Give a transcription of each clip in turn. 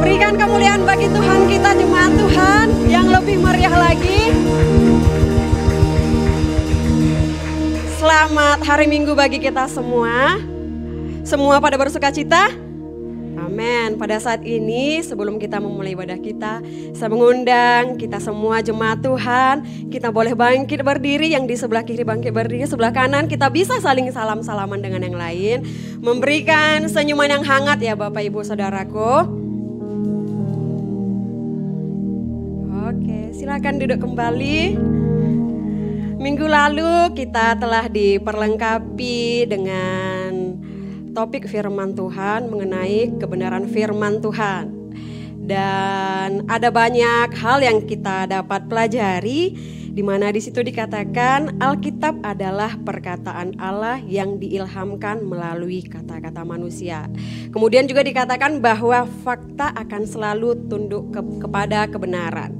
Berikan kemuliaan bagi Tuhan kita, jemaat Tuhan, yang lebih meriah lagi. Selamat hari Minggu bagi kita semua. Semua pada bersuka cita? Amin. Pada saat ini sebelum kita memulai ibadah kita, saya mengundang kita semua jemaat Tuhan, kita boleh bangkit berdiri, yang di sebelah kiri bangkit berdiri, sebelah kanan kita bisa saling salam-salaman dengan yang lain, memberikan senyuman yang hangat ya Bapak Ibu Saudaraku. Oke, silakan duduk kembali. Minggu lalu kita telah diperlengkapi dengan topik firman Tuhan, mengenai kebenaran firman Tuhan. Dan ada banyak hal yang kita dapat pelajari, di mana di situ dikatakan Alkitab adalah perkataan Allah yang diilhamkan melalui kata-kata manusia. Kemudian juga dikatakan bahwa fakta akan selalu tunduk kepada kebenaran.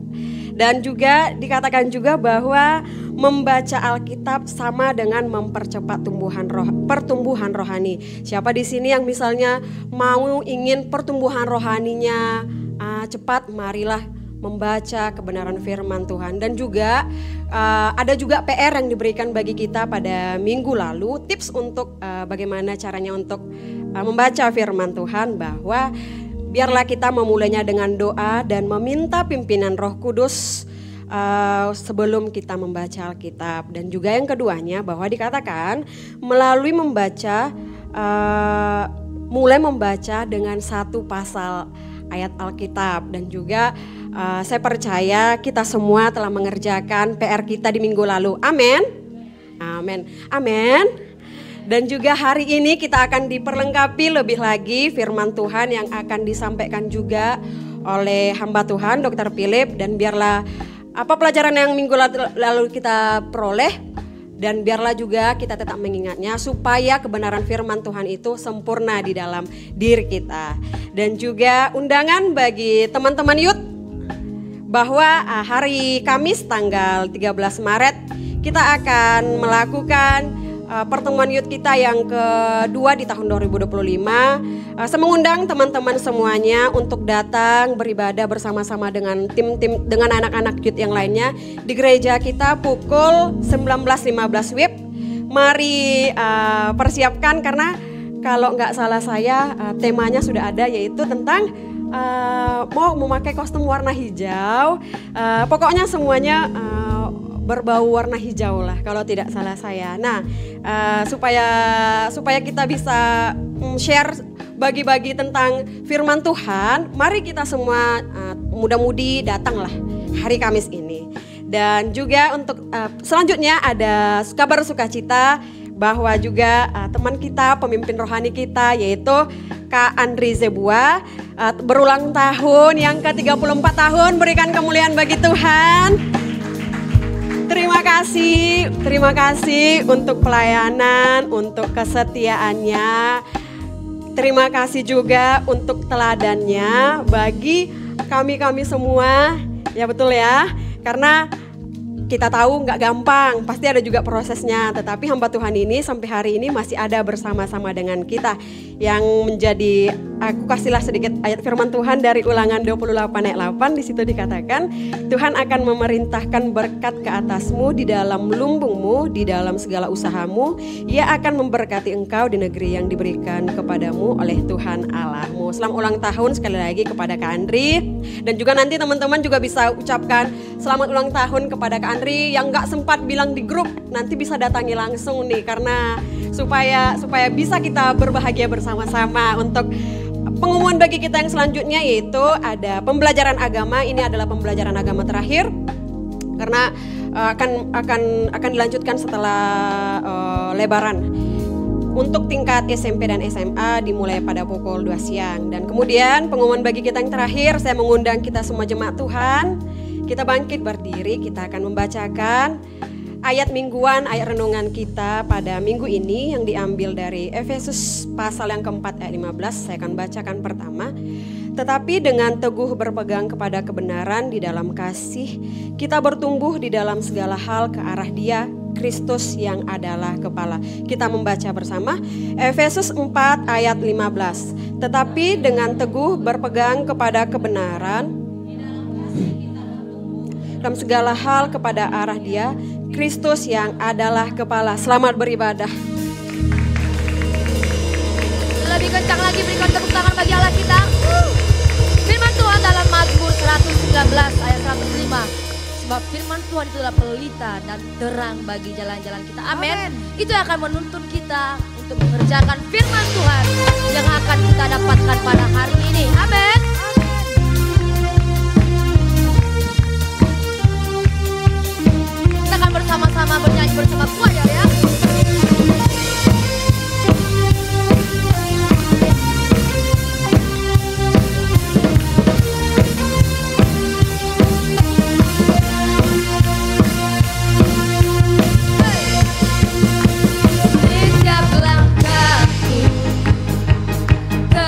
Dan juga dikatakan juga bahwa membaca Alkitab sama dengan mempercepat pertumbuhan rohani. Siapa di sini yang misalnya mau ingin pertumbuhan rohaninya cepat, marilah membaca kebenaran firman Tuhan. Dan juga ada juga PR yang diberikan bagi kita pada minggu lalu, tips untuk bagaimana caranya untuk membaca firman Tuhan, bahwa biarlah kita memulainya dengan doa dan meminta pimpinan Roh Kudus sebelum kita membaca Alkitab. Dan juga yang keduanya bahwa dikatakan melalui membaca, mulai membaca dengan satu pasal ayat Alkitab. Dan juga saya percaya kita semua telah mengerjakan PR kita di minggu lalu. Amin. Amin. Amin. Dan juga hari ini kita akan diperlengkapi lebih lagi firman Tuhan yang akan disampaikan juga oleh hamba Tuhan Dr. Philip. Dan biarlah apa pelajaran yang minggu lalu kita peroleh, dan biarlah juga kita tetap mengingatnya supaya kebenaran firman Tuhan itu sempurna di dalam diri kita. Dan juga undangan bagi teman-teman youth, bahwa hari Kamis tanggal 13 Maret kita akan melakukan pertemuan youth kita yang kedua di tahun 2025. Saya mengundang teman-teman semuanya untuk datang beribadah bersama-sama dengan tim-tim, dengan anak-anak youth yang lainnya di gereja kita pukul 19.15 WIB. Mari persiapkan, karena kalau nggak salah saya temanya sudah ada, yaitu tentang mau memakai kostum warna hijau. Pokoknya semuanya berbau warna hijau lah kalau tidak salah saya. Nah, supaya kita bisa share, bagi-bagi tentang firman Tuhan, mari kita semua muda-mudi datanglah hari Kamis ini. Dan juga untuk selanjutnya ada kabar sukacita bahwa juga teman kita, pemimpin rohani kita, yaitu Kak Andri Zebua, berulang tahun yang ke-34 tahun. Berikan kemuliaan bagi Tuhan. Terima kasih untuk pelayanan, untuk kesetiaannya. Terima kasih juga untuk teladannya bagi kami semua. Ya betul ya, karena kita tahu nggak gampang, pasti ada juga prosesnya. Tetapi hamba Tuhan ini sampai hari ini masih ada bersama-sama dengan kita. Yang menjadi, aku kasihlah sedikit ayat firman Tuhan dari Ulangan 28 ayat 8. Di situ dikatakan, Tuhan akan memerintahkan berkat ke atasmu di dalam lumbungmu, di dalam segala usahamu. Ia akan memberkati engkau di negeri yang diberikan kepadamu oleh Tuhan Allahmu. Selamat ulang tahun sekali lagi kepada Kak Andri. Dan juga nanti teman-teman juga bisa ucapkan selamat ulang tahun kepada Kak Andri yang gak sempat bilang di grup. Nanti bisa datangi langsung nih, karena supaya bisa kita berbahagia bersama-sama. Untuk pengumuman bagi kita yang selanjutnya, yaitu ada pembelajaran agama. Ini adalah pembelajaran agama terakhir, karena akan dilanjutkan setelah Lebaran. Untuk tingkat SMP dan SMA dimulai pada pukul 2 siang. Dan kemudian pengumuman bagi kita yang terakhir, saya mengundang kita semua jemaat Tuhan. Kita bangkit berdiri, kita akan membacakan ayat mingguan, ayat renungan kita pada minggu ini yang diambil dari Efesus pasal yang keempat ayat 15. Saya akan bacakan pertama. Tetapi dengan teguh berpegang kepada kebenaran di dalam kasih, kita bertumbuh di dalam segala hal ke arah Dia, Kristus yang adalah kepala. Kita membaca bersama Efesus 4 ayat 15. Tetapi dengan teguh berpegang kepada kebenaran dalam segala hal kepada arah Dia, Kristus yang adalah kepala. Selamat beribadah. Lebih kencang lagi, berikan tepuk tangan bagi Allah kita. Firman Tuhan dalam Mazmur 119 ayat 105. Sebab firman Tuhan itu adalah pelita dan terang bagi jalan-jalan kita. Amin. Itu yang akan menuntun kita untuk mengerjakan firman Tuhan yang akan kita dapatkan pada hari ini. Amin. Kita akan bersama-sama bernyanyi bersama choir ya. Ke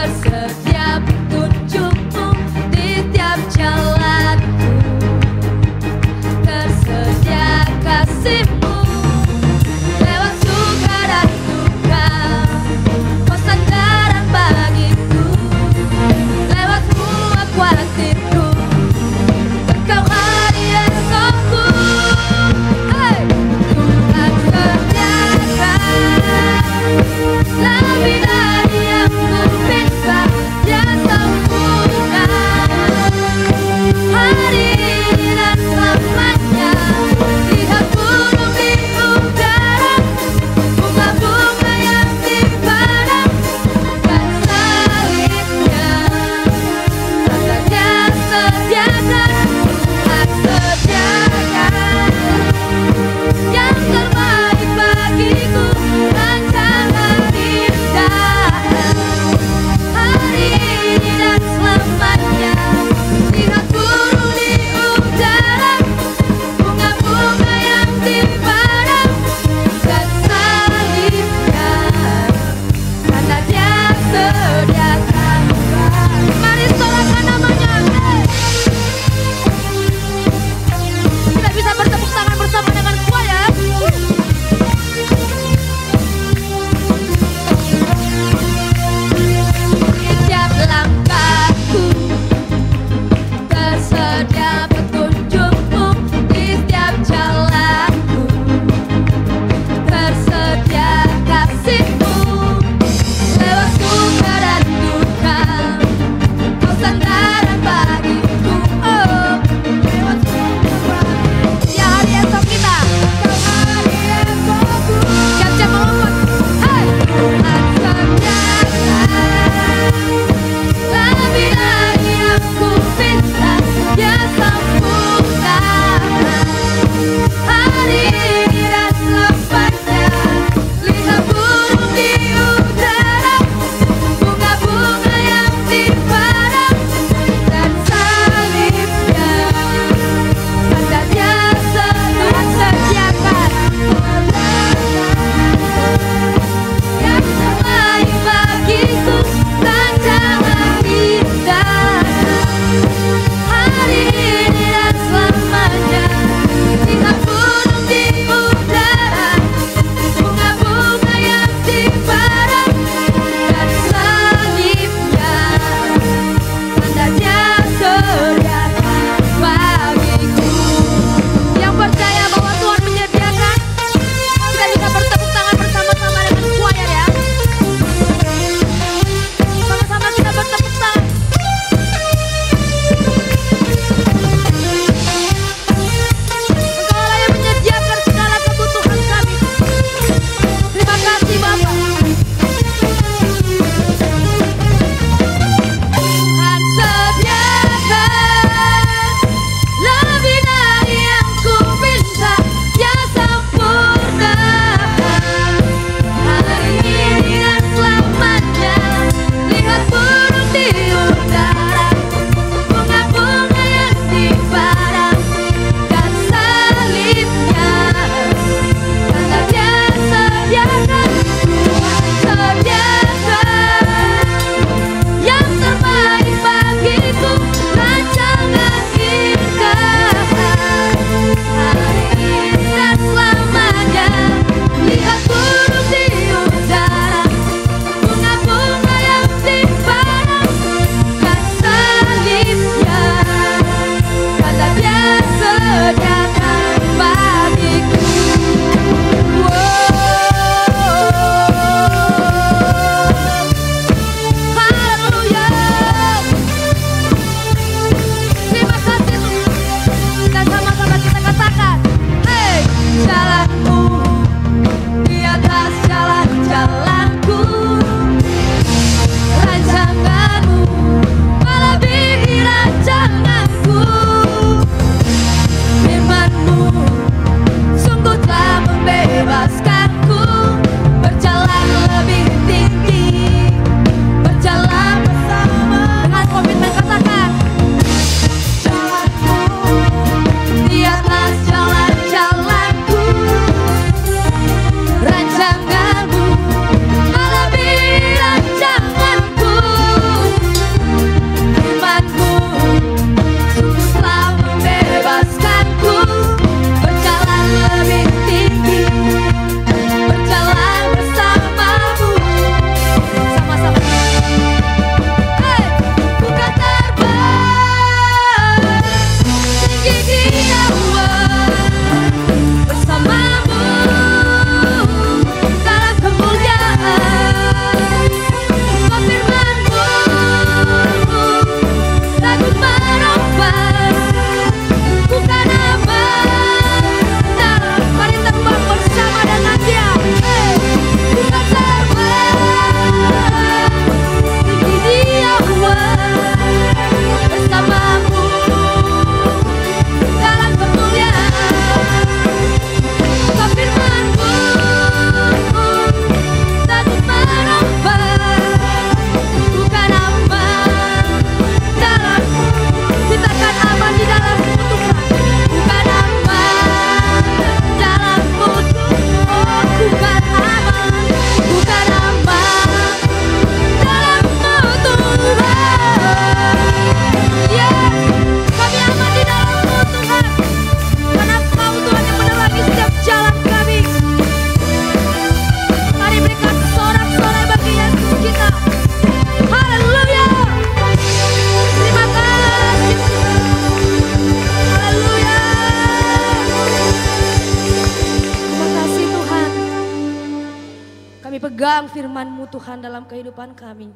pegang firman-Mu Tuhan dalam kehidupan kami.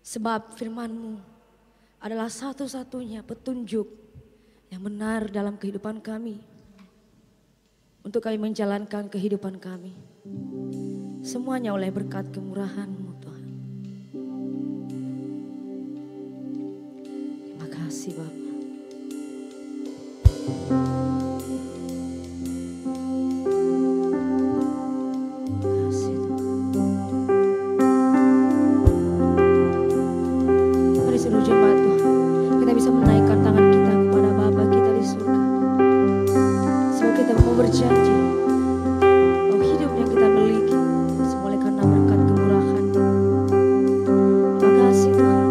Sebab firman-Mu adalah satu-satunya petunjuk yang benar dalam kehidupan kami. Untuk kami menjalankan kehidupan kami. Semuanya oleh berkat kemurahan-Mu Tuhan. Terima kasih Bapa. Berjanji bahwa hidup yang kita miliki semua oleh karena berkat kemurahan. Terima kasih Tuhan.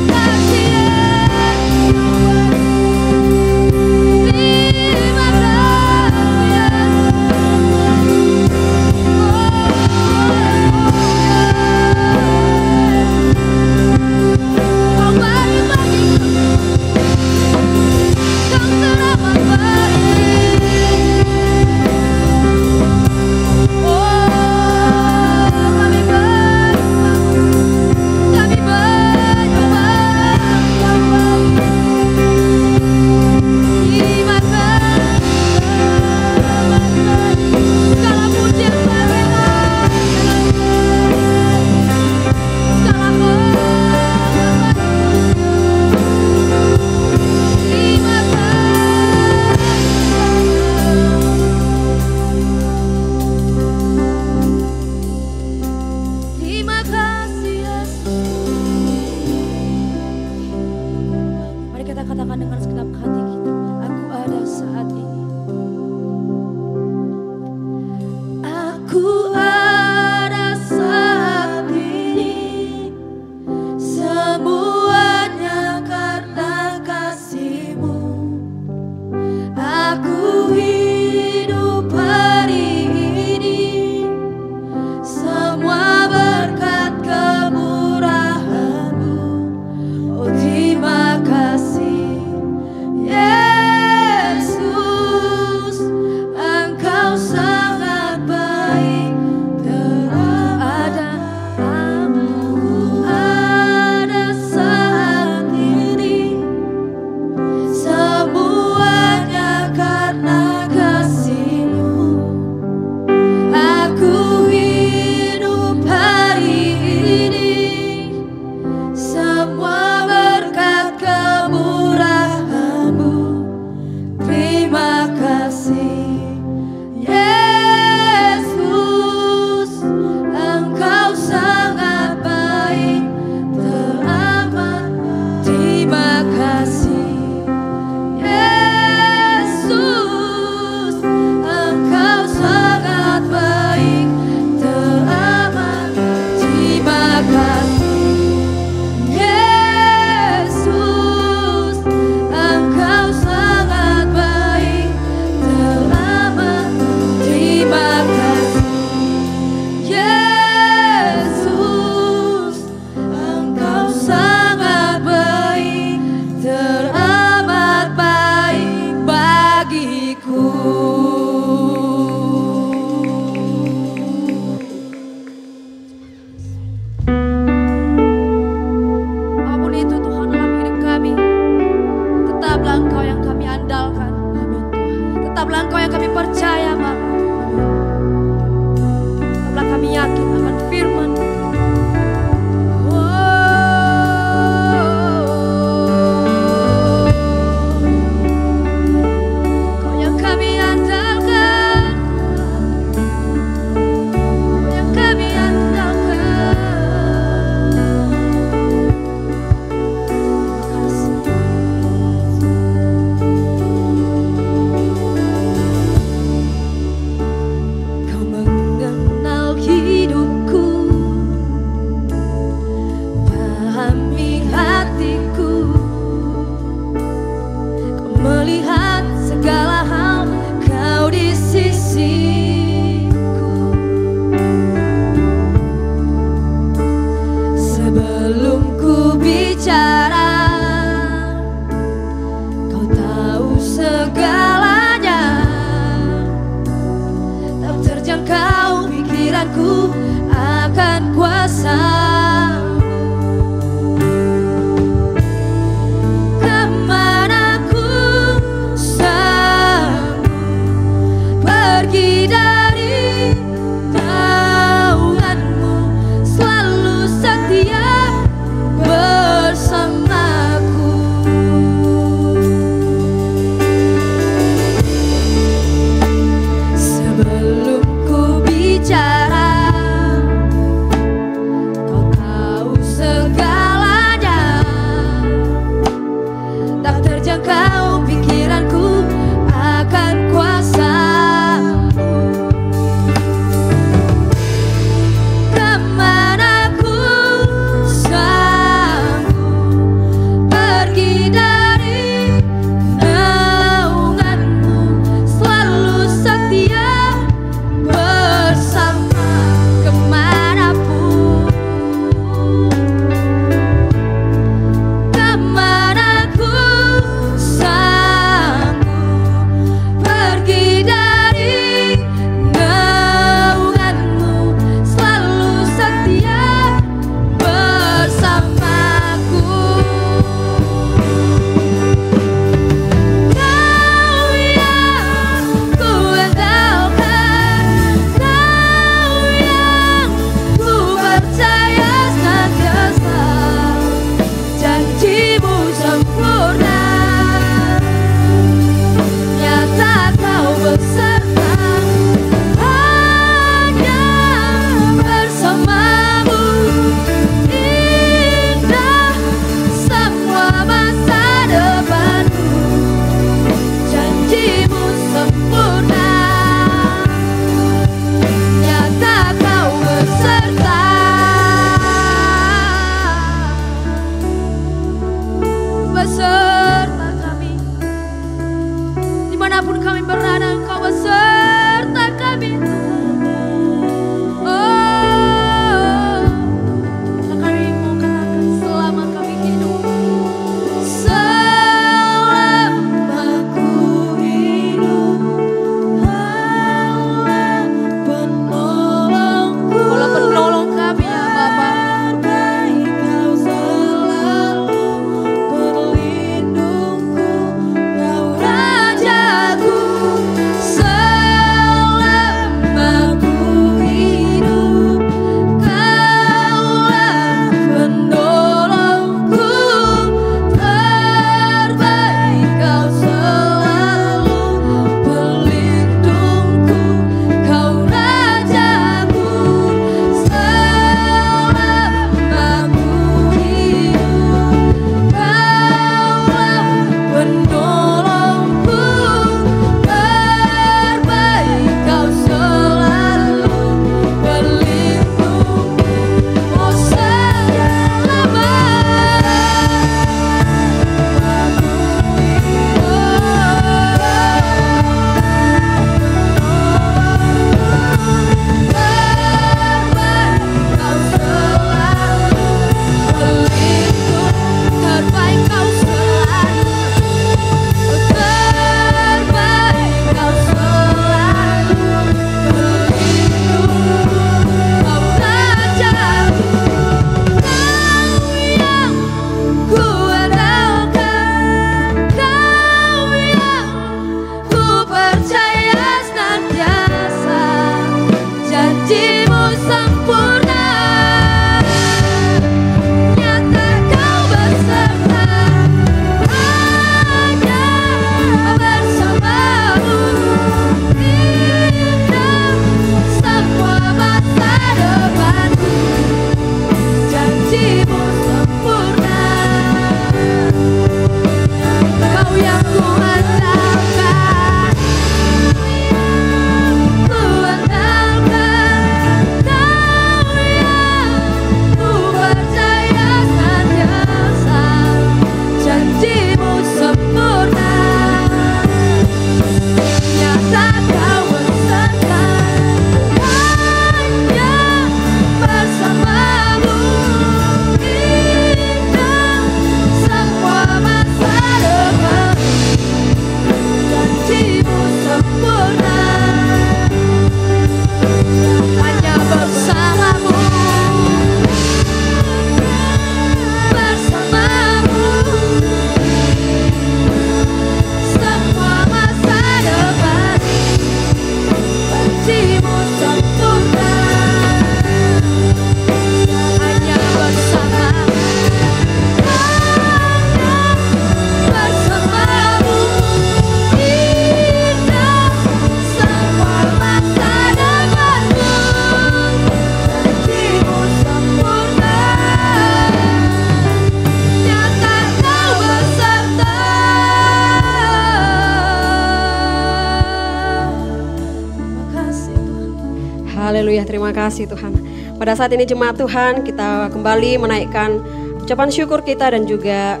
Haleluya, terima kasih Tuhan. Pada saat ini jemaat Tuhan, kita kembali menaikkan ucapan syukur kita dan juga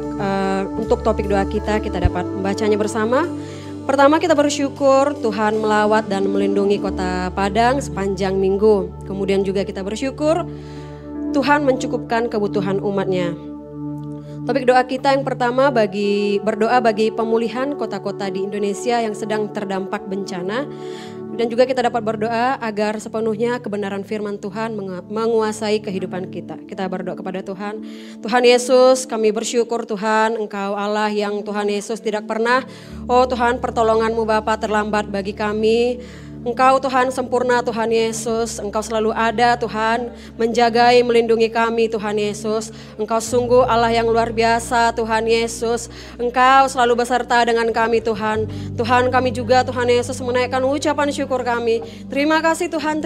untuk topik doa kita dapat membacanya bersama. Pertama, kita bersyukur Tuhan melawat dan melindungi kota Padang sepanjang minggu. Kemudian juga kita bersyukur Tuhan mencukupkan kebutuhan umatnya. Topik doa kita yang pertama berdoa bagi pemulihan kota-kota di Indonesia yang sedang terdampak bencana. Dan juga kita dapat berdoa agar sepenuhnya kebenaran firman Tuhan menguasai kehidupan kita. Kita berdoa kepada Tuhan. Tuhan Yesus, kami bersyukur Tuhan, Engkau Allah yang Tuhan Yesus tidak pernah, oh Tuhan, pertolongan-Mu Bapa terlambat bagi kami. Engkau Tuhan sempurna Tuhan Yesus, Engkau selalu ada Tuhan, menjagai, melindungi kami Tuhan Yesus. Engkau sungguh Allah yang luar biasa Tuhan Yesus. Engkau selalu beserta dengan kami Tuhan. Tuhan, kami juga Tuhan Yesus menaikkan ucapan syukur kami. Terima kasih Tuhan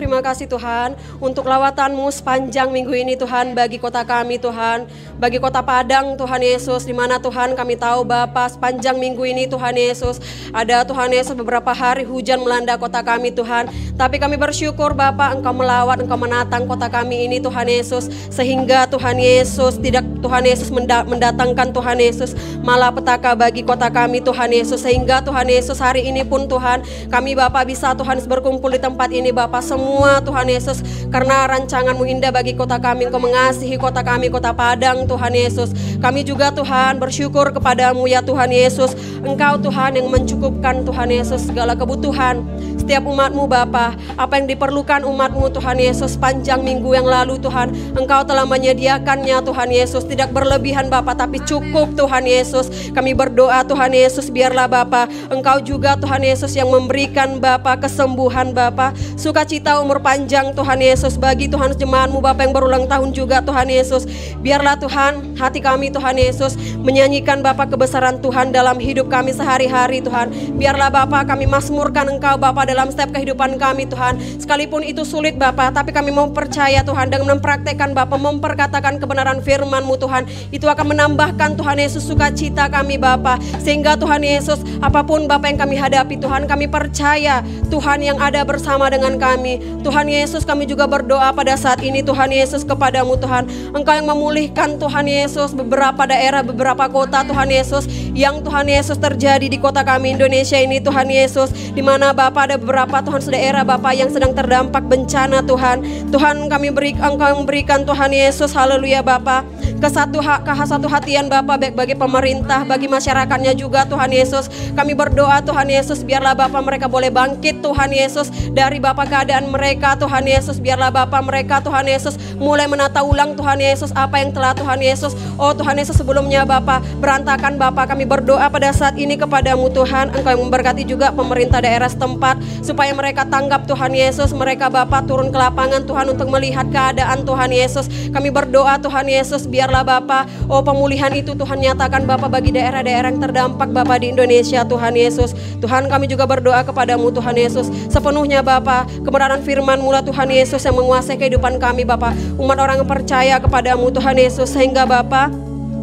untuk lawatan-Mu sepanjang minggu ini Tuhan bagi kota kami Tuhan. Bagi kota Padang Tuhan Yesus, di mana Tuhan kami tahu Bapa sepanjang minggu ini Tuhan Yesus, ada Tuhan Yesus beberapa hari hujan melanda kota kami Tuhan, tapi kami bersyukur Bapa Engkau melawat, Engkau menatang kota kami ini Tuhan Yesus, sehingga Tuhan Yesus tidak Tuhan Yesus mendatangkan Tuhan Yesus malapetaka bagi kota kami Tuhan Yesus, sehingga Tuhan Yesus hari ini pun Tuhan kami Bapa bisa Tuhan berkumpul di tempat ini Bapa semua Tuhan Yesus, karena rancangan-Mu indah bagi kota kami. Engkau mengasihi kota kami, kota Padang Tuhan Yesus. Kami juga Tuhan bersyukur kepadamu ya Tuhan Yesus, Engkau Tuhan yang mencukupkan Tuhan Yesus segala kebutuhan setiap umat-Mu Bapa. Apa yang diperlukan umat-Mu Tuhan Yesus panjang minggu yang lalu Tuhan, Engkau telah menyediakannya Tuhan Yesus, tidak berlebihan Bapa tapi cukup Tuhan Yesus. Kami berdoa Tuhan Yesus, biarlah Bapa Engkau juga Tuhan Yesus yang memberikan Bapa kesembuhan Bapa, sukacita umur panjang Tuhan Yesus bagi Tuhan jemaat-Mu Bapa yang berulang tahun juga Tuhan Yesus. Biarlah Tuhan hati kami Tuhan Yesus menyanyikan Bapa kebesaran Tuhan dalam hidup kami sehari-hari Tuhan. Biarlah Bapa kami mazmurkan Engkau Bapa dalam setiap kehidupan kami Tuhan. Sekalipun itu sulit Bapa, tapi kami mau percaya Tuhan dengan mempraktekkan Bapa, memperkatakan kebenaran firman-Mu Tuhan, itu akan menambahkan Tuhan Yesus sukacita kami Bapa. Sehingga Tuhan Yesus apapun Bapa yang kami hadapi Tuhan, kami percaya Tuhan yang ada bersama dengan kami. Tuhan Yesus, kami juga berdoa pada saat ini Tuhan Yesus kepadamu Tuhan, Engkau yang memulihkan Tuhan Yesus beberapa daerah, beberapa kota Tuhan Yesus, yang Tuhan Yesus terjadi di kota kami Indonesia ini Tuhan Yesus, di mana Bapa ada beberapa Tuhan daerah Bapa yang sedang terdampak bencana Tuhan. Tuhan kami Engkau memberikan Tuhan Yesus, haleluya Bapa, kesatu hatian Bapa baik bagi pemerintah, bagi masyarakatnya juga Tuhan Yesus. Kami berdoa Tuhan Yesus, biarlah Bapa mereka boleh bangkit Tuhan Yesus dari Bapa keadaan mereka Tuhan Yesus. Biarlah Bapa mereka Tuhan Yesus mulai menata ulang Tuhan Yesus apa yang telah Tuhan Yesus, oh Tuhan Yesus sebelumnya Bapa berantakan Bapa. Kami berdoa pada saat ini kepadamu Tuhan, Engkau yang memberkati juga pemerintah daerah setempat supaya mereka tanggap Tuhan Yesus. Mereka Bapa turun ke lapangan Tuhan untuk melihat keadaan Tuhan Yesus. Kami berdoa Tuhan Yesus, biarlah Bapa, oh pemulihan itu Tuhan nyatakan Bapa bagi daerah-daerah yang terdampak Bapa di Indonesia Tuhan Yesus. Tuhan kami juga berdoa kepadamu Tuhan Yesus, sepenuhnya Bapa kebenaran firman-Mu lah Tuhan Yesus yang menguasai kehidupan kami Bapa, umat orang yang percaya kepadamu Tuhan Yesus, sehingga Bapa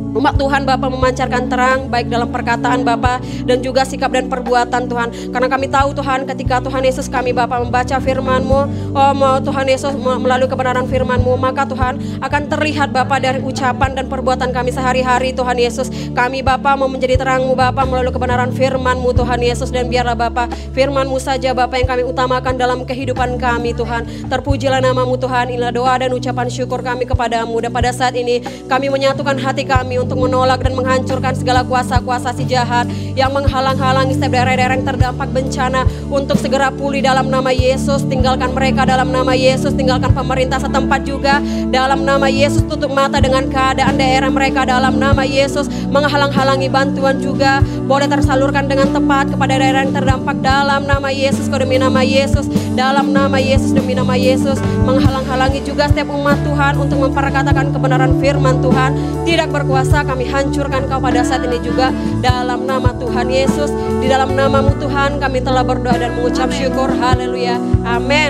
umat Tuhan Bapa memancarkan terang baik dalam perkataan Bapa dan juga sikap dan perbuatan Tuhan. Karena kami tahu Tuhan ketika Tuhan Yesus kami Bapa membaca firman-Mu, oh Tuhan Yesus melalui kebenaran firman-Mu, maka Tuhan akan terlihat Bapa dari ucapan dan perbuatan kami sehari-hari Tuhan Yesus. Kami Bapa mau menjadi terang-Mu Bapa melalui kebenaran firman-Mu Tuhan Yesus, dan biarlah Bapa firman-Mu saja Bapa yang kami utamakan dalam kehidupan kami Tuhan. Terpujilah nama-Mu Tuhan. Inilah doa dan ucapan syukur kami kepadamu, dan pada saat ini kami menyatukan hati kami untuk menolak dan menghancurkan segala kuasa-kuasa si jahat yang menghalang-halangi setiap daerah-daerah yang terdampak bencana untuk segera pulih dalam nama Yesus. Tinggalkan mereka dalam nama Yesus, tinggalkan pemerintah setempat juga dalam nama Yesus. Tutup mata dengan keadaan daerah mereka dalam nama Yesus. Menghalang-halangi bantuan juga boleh tersalurkan dengan tepat kepada daerah yang terdampak dalam nama Yesus, demi nama Yesus, dalam nama Yesus, demi nama Yesus. Menghalang-halangi juga setiap umat Tuhan untuk memperkatakan kebenaran firman Tuhan tidak berkuasa, kami hancurkan kau pada saat ini juga dalam nama Tuhan Yesus. Di dalam nama-Mu Tuhan kami telah berdoa dan mengucap syukur. Haleluya. Amin.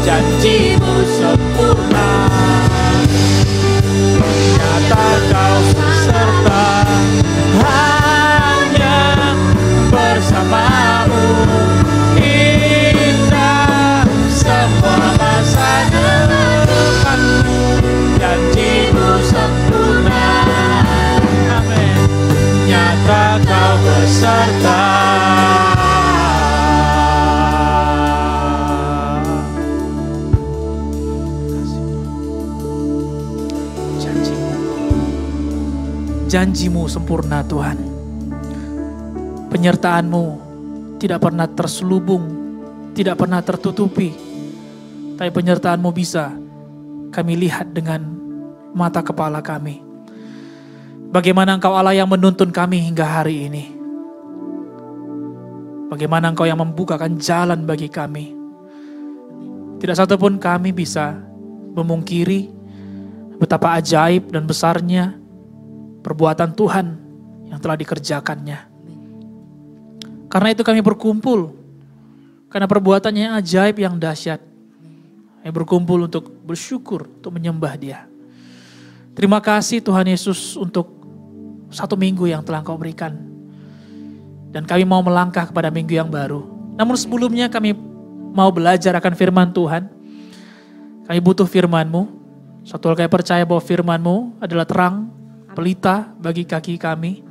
janjimu sempurna. Nyata kau beserta, hanya bersamamu. Indah semua masa depanku, janjimu sempurna. Amin. Nyata kau beserta. Janjimu sempurna Tuhan. Penyertaan-Mu tidak pernah terselubung, tidak pernah tertutupi. Tapi penyertaan-Mu bisa kami lihat dengan mata kepala kami. Bagaimana Engkau Allah yang menuntun kami hingga hari ini. Bagaimana Engkau yang membukakan jalan bagi kami. Tidak satupun kami bisa memungkiri betapa ajaib dan besarnya perbuatan Tuhan yang telah dikerjakannya. Karena itu kami berkumpul. Karena perbuatannya yang ajaib, yang dahsyat. Kami berkumpul untuk bersyukur, untuk menyembah Dia. Terima kasih Tuhan Yesus untuk 1 minggu yang telah Engkau berikan. Dan kami mau melangkah kepada minggu yang baru. Namun sebelumnya kami mau belajar akan firman Tuhan. Kami butuh firman-Mu. Satu hal kami percaya bahwa firman-Mu adalah terang, pelita bagi kaki kami.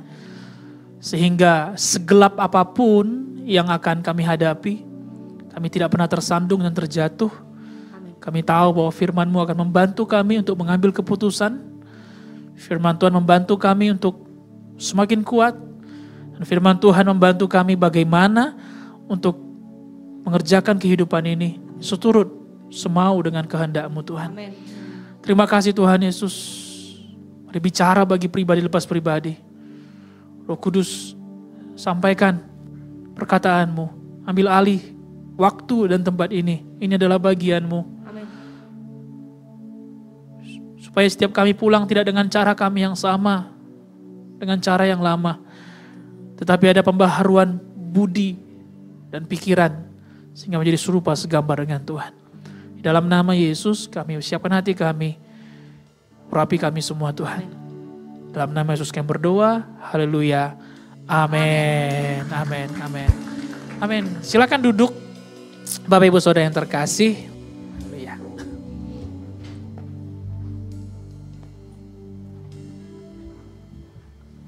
Sehingga segelap apapun yang akan kami hadapi, kami tidak pernah tersandung dan terjatuh. Kami tahu bahwa firman-Mu akan membantu kami untuk mengambil keputusan. Firman Tuhan membantu kami untuk semakin kuat. Dan firman Tuhan membantu kami bagaimana untuk mengerjakan kehidupan ini seturut semau dengan kehendak-Mu Tuhan. Amin. Terima kasih Tuhan Yesus. Mari bicara bagi pribadi lepas pribadi. Roh Kudus, sampaikan perkataan-Mu. Ambil alih waktu dan tempat ini. Ini adalah bagian-Mu. Amin. Supaya setiap kami pulang tidak dengan cara kami yang sama. Dengan cara yang lama. Tetapi ada pembaharuan budi dan pikiran. Sehingga menjadi serupa segambar dengan Tuhan. Di dalam nama Yesus kami siapkan hati kami. Urapi kami semua Tuhan. Dalam nama Yesus kami berdoa. Haleluya. Amin. Amin. Amin. Amin. Silakan duduk. Bapak Ibu Saudara yang terkasih. Haleluya.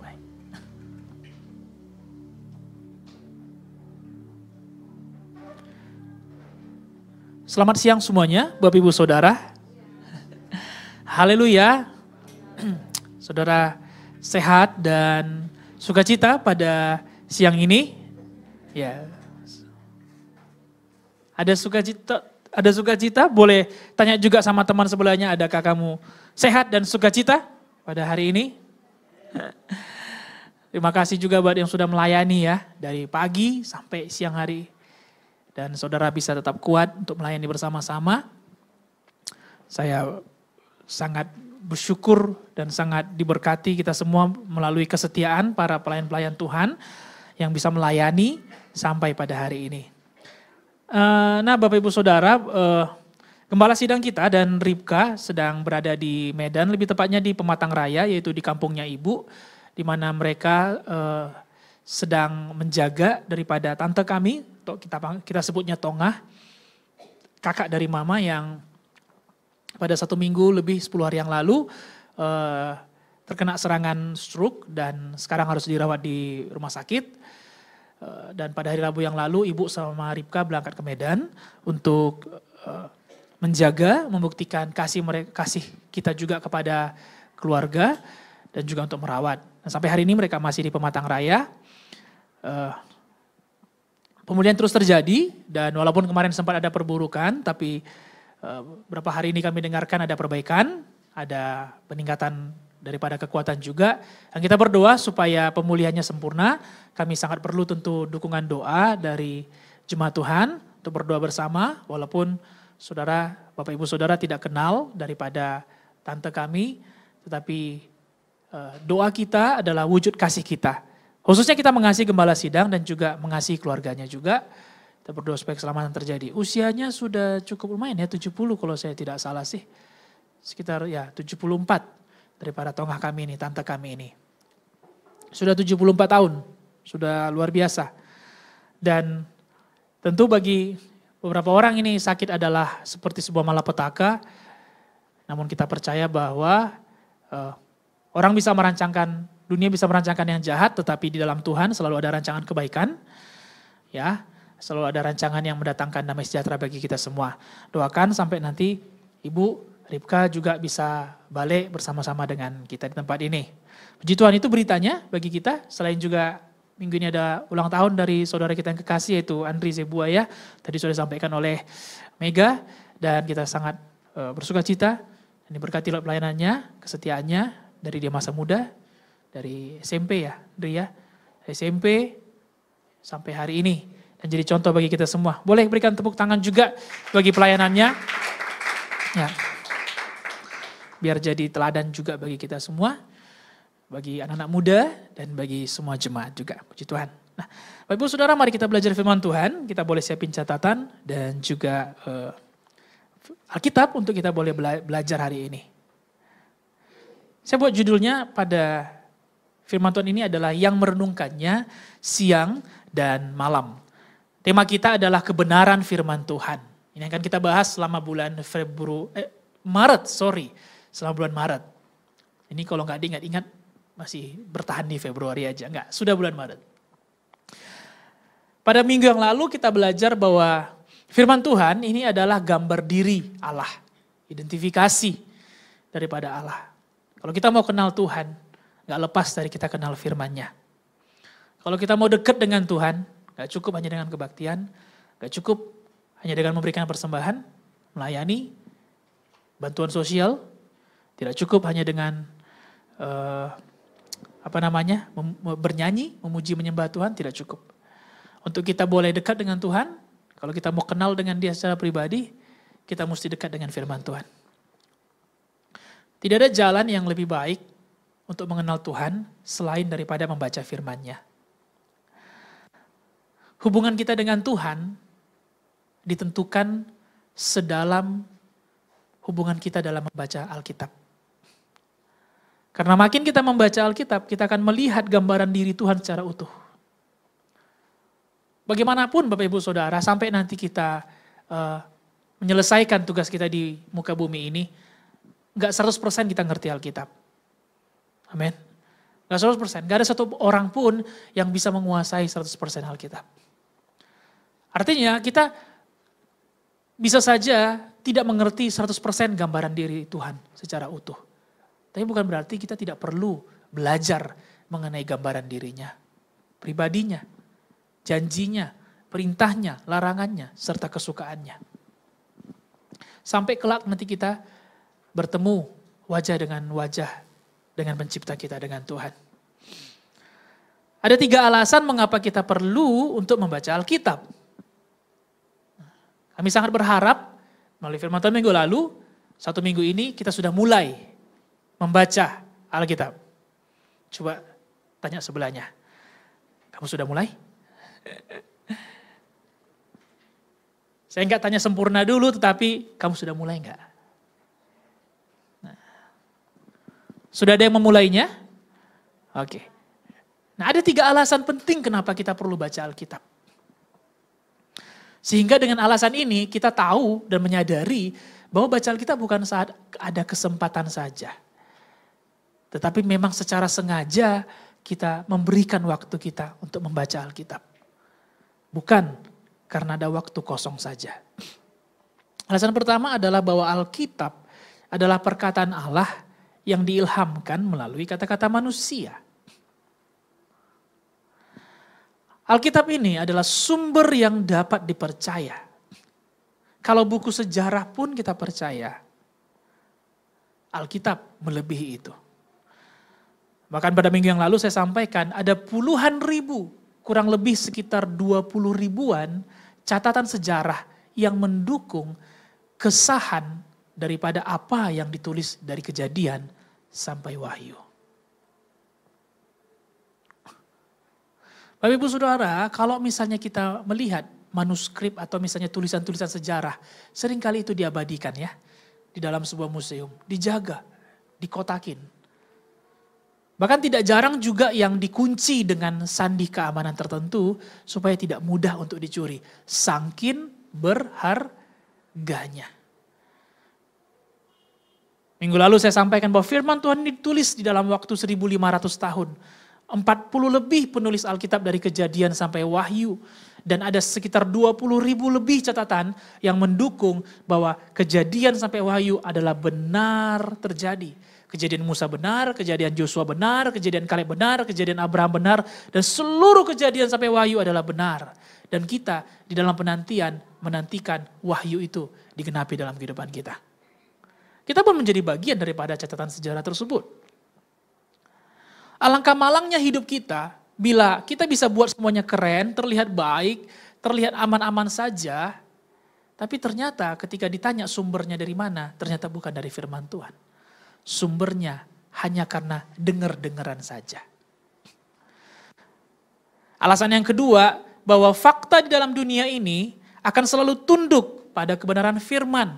Baik. Selamat siang semuanya, Bapak Ibu Saudara. Haleluya. Saudara sehat dan sukacita pada siang ini. Ya. Ada sukacita? Boleh tanya juga sama teman sebelahnya, adakah kamu sehat dan sukacita pada hari ini? Terima kasih juga buat yang sudah melayani ya, dari pagi sampai siang hari. Dan saudara bisa tetap kuat untuk melayani bersama-sama. Saya sangat bersyukur dan sangat diberkati kita semua melalui kesetiaan para pelayan-pelayan Tuhan yang bisa melayani sampai pada hari ini. Nah Bapak Ibu Saudara, Gembala Sidang kita dan Ribka sedang berada di Medan, lebih tepatnya di Pematang Raya, yaitu di kampungnya Ibu, di mana mereka sedang menjaga daripada tante kami, atau kita sebutnya Tongah, kakak dari Mama yang pada 1 minggu lebih 10 hari yang lalu terkena serangan stroke dan sekarang harus dirawat di rumah sakit. Dan pada hari Rabu yang lalu Ibu sama Ribka berangkat ke Medan untuk menjaga, membuktikan kasih kita juga kepada keluarga dan juga untuk merawat. Dan sampai hari ini mereka masih di Pematang Raya. Pemulihan terus terjadi dan walaupun kemarin sempat ada perburukan, tapi beberapa hari ini kami dengarkan ada perbaikan, ada peningkatan daripada kekuatan juga. Dan kita berdoa supaya pemulihannya sempurna. Kami sangat perlu tentu dukungan doa dari jemaat Tuhan untuk berdoa bersama. Walaupun saudara, Bapak Ibu Saudara tidak kenal daripada tante kami, tetapi doa kita adalah wujud kasih kita. Khususnya kita mengasihi Gembala Sidang dan juga mengasihi keluarganya juga. Kita berdoa supaya keselamatan terjadi. Usianya sudah cukup lumayan ya, 70 kalau saya tidak salah sih. Sekitar ya 74 daripada tongah kami ini, tante kami ini. Sudah 74 tahun, sudah luar biasa. Dan tentu bagi beberapa orang ini sakit adalah seperti sebuah malapetaka. Namun kita percaya bahwa orang bisa merancangkan, dunia bisa merancangkan yang jahat, tetapi di dalam Tuhan selalu ada rancangan kebaikan. Ya, selalu ada rancangan yang mendatangkan damai sejahtera bagi kita semua. Doakan sampai nanti Ibu Ripka juga bisa balik bersama-sama dengan kita di tempat ini. Puji Tuhan, itu beritanya bagi kita. Selain juga minggu ini ada ulang tahun dari saudara kita yang kekasih yaitu Andri Zebuaya. Tadi sudah disampaikan oleh Mega dan kita sangat bersuka cita. Ini berkati lewat pelayanannya, kesetiaannya dari dia masa muda, dari SMP ya, Andri ya. Dari SMP sampai hari ini. Dan jadi contoh bagi kita semua. Boleh berikan tepuk tangan juga bagi pelayanannya. Ya. Biar jadi teladan juga bagi kita semua. Bagi anak-anak muda dan bagi semua jemaat juga. Puji Tuhan. Nah, Bapak Ibu Saudara, mari kita belajar firman Tuhan. Kita boleh siapin catatan dan juga Alkitab untuk kita boleh belajar hari ini. Saya buat judulnya pada firman Tuhan ini adalah yang merenungkannya siang dan malam. Tema kita adalah kebenaran firman Tuhan. Ini akan kita bahas selama bulan selama bulan Maret. Ini kalau nggak diingat-ingat masih bertahan di Februari aja, enggak, sudah bulan Maret. Pada minggu yang lalu kita belajar bahwa firman Tuhan ini adalah gambar diri Allah, identifikasi daripada Allah. Kalau kita mau kenal Tuhan, nggak lepas dari kita kenal firman-Nya. Kalau kita mau dekat dengan Tuhan, gak cukup hanya dengan kebaktian, gak cukup hanya dengan memberikan persembahan, melayani, bantuan sosial, tidak cukup hanya dengan bernyanyi, memuji, menyembah Tuhan, tidak cukup. Untuk kita boleh dekat dengan Tuhan, kalau kita mau kenal dengan Dia secara pribadi, kita mesti dekat dengan firman Tuhan. Tidak ada jalan yang lebih baik untuk mengenal Tuhan selain daripada membaca firman-Nya. Hubungan kita dengan Tuhan ditentukan sedalam hubungan kita dalam membaca Alkitab. Karena makin kita membaca Alkitab, kita akan melihat gambaran diri Tuhan secara utuh. Bagaimanapun Bapak Ibu Saudara, sampai nanti kita menyelesaikan tugas kita di muka bumi ini, gak 100% kita ngerti Alkitab. Amin. Gak 100%, gak ada satu orang pun yang bisa menguasai 100% Alkitab. Artinya kita bisa saja tidak mengerti 100% gambaran diri Tuhan secara utuh. Tapi bukan berarti kita tidak perlu belajar mengenai gambaran dirinya, pribadinya, janjinya, perintahnya, larangannya, serta kesukaannya. Sampai kelak nanti kita bertemu wajah dengan pencipta kita, dengan Tuhan. Ada 3 alasan mengapa kita perlu untuk membaca Alkitab. Kami sangat berharap melalui firman Tuhan minggu lalu, 1 minggu ini kita sudah mulai membaca Alkitab. Coba tanya sebelahnya, kamu sudah mulai? Saya enggak tanya sempurna dulu, tetapi kamu sudah mulai enggak? Nah, sudah ada yang memulainya? Oke. Nah, ada 3 alasan penting kenapa kita perlu baca Alkitab. Sehingga dengan alasan ini kita tahu dan menyadari bahwa baca Alkitab bukan saat ada kesempatan saja. Tetapi memang secara sengaja kita memberikan waktu kita untuk membaca Alkitab. Bukan karena ada waktu kosong saja. Alasan pertama adalah bahwa Alkitab adalah perkataan Allah yang diilhamkan melalui kata-kata manusia. Alkitab ini adalah sumber yang dapat dipercaya. Kalau buku sejarah pun kita percaya, Alkitab melebihi itu. Bahkan pada minggu yang lalu saya sampaikan ada puluhan ribu, kurang lebih sekitar 20 ribuan catatan sejarah yang mendukung kesahan daripada apa yang ditulis dari Kejadian sampai Wahyu. Bapak Ibu Saudara, kalau misalnya kita melihat manuskrip atau misalnya tulisan-tulisan sejarah, seringkali itu diabadikan ya, di dalam sebuah museum, dijaga, dikotakin. Bahkan tidak jarang juga yang dikunci dengan sandi keamanan tertentu supaya tidak mudah untuk dicuri. Saking berharganya. Minggu lalu saya sampaikan bahwa firman Tuhan ditulis di dalam waktu 1500 tahun. 40 lebih penulis Alkitab dari Kejadian sampai Wahyu. Dan ada sekitar 20.000 lebih catatan yang mendukung bahwa Kejadian sampai Wahyu adalah benar terjadi. Kejadian Musa benar, kejadian Joshua benar, kejadian Kaleb benar, kejadian Abraham benar. Dan seluruh kejadian sampai Wahyu adalah benar. Dan kita di dalam penantian menantikan Wahyu itu digenapi dalam kehidupan kita. Kita pun menjadi bagian daripada catatan sejarah tersebut. Alangkah malangnya hidup kita bila kita bisa buat semuanya keren, terlihat baik, terlihat aman-aman saja. Tapi ternyata ketika ditanya sumbernya dari mana, ternyata bukan dari firman Tuhan. Sumbernya hanya karena dengar-dengaran saja. Alasan yang kedua, bahwa fakta di dalam dunia ini akan selalu tunduk pada kebenaran firman.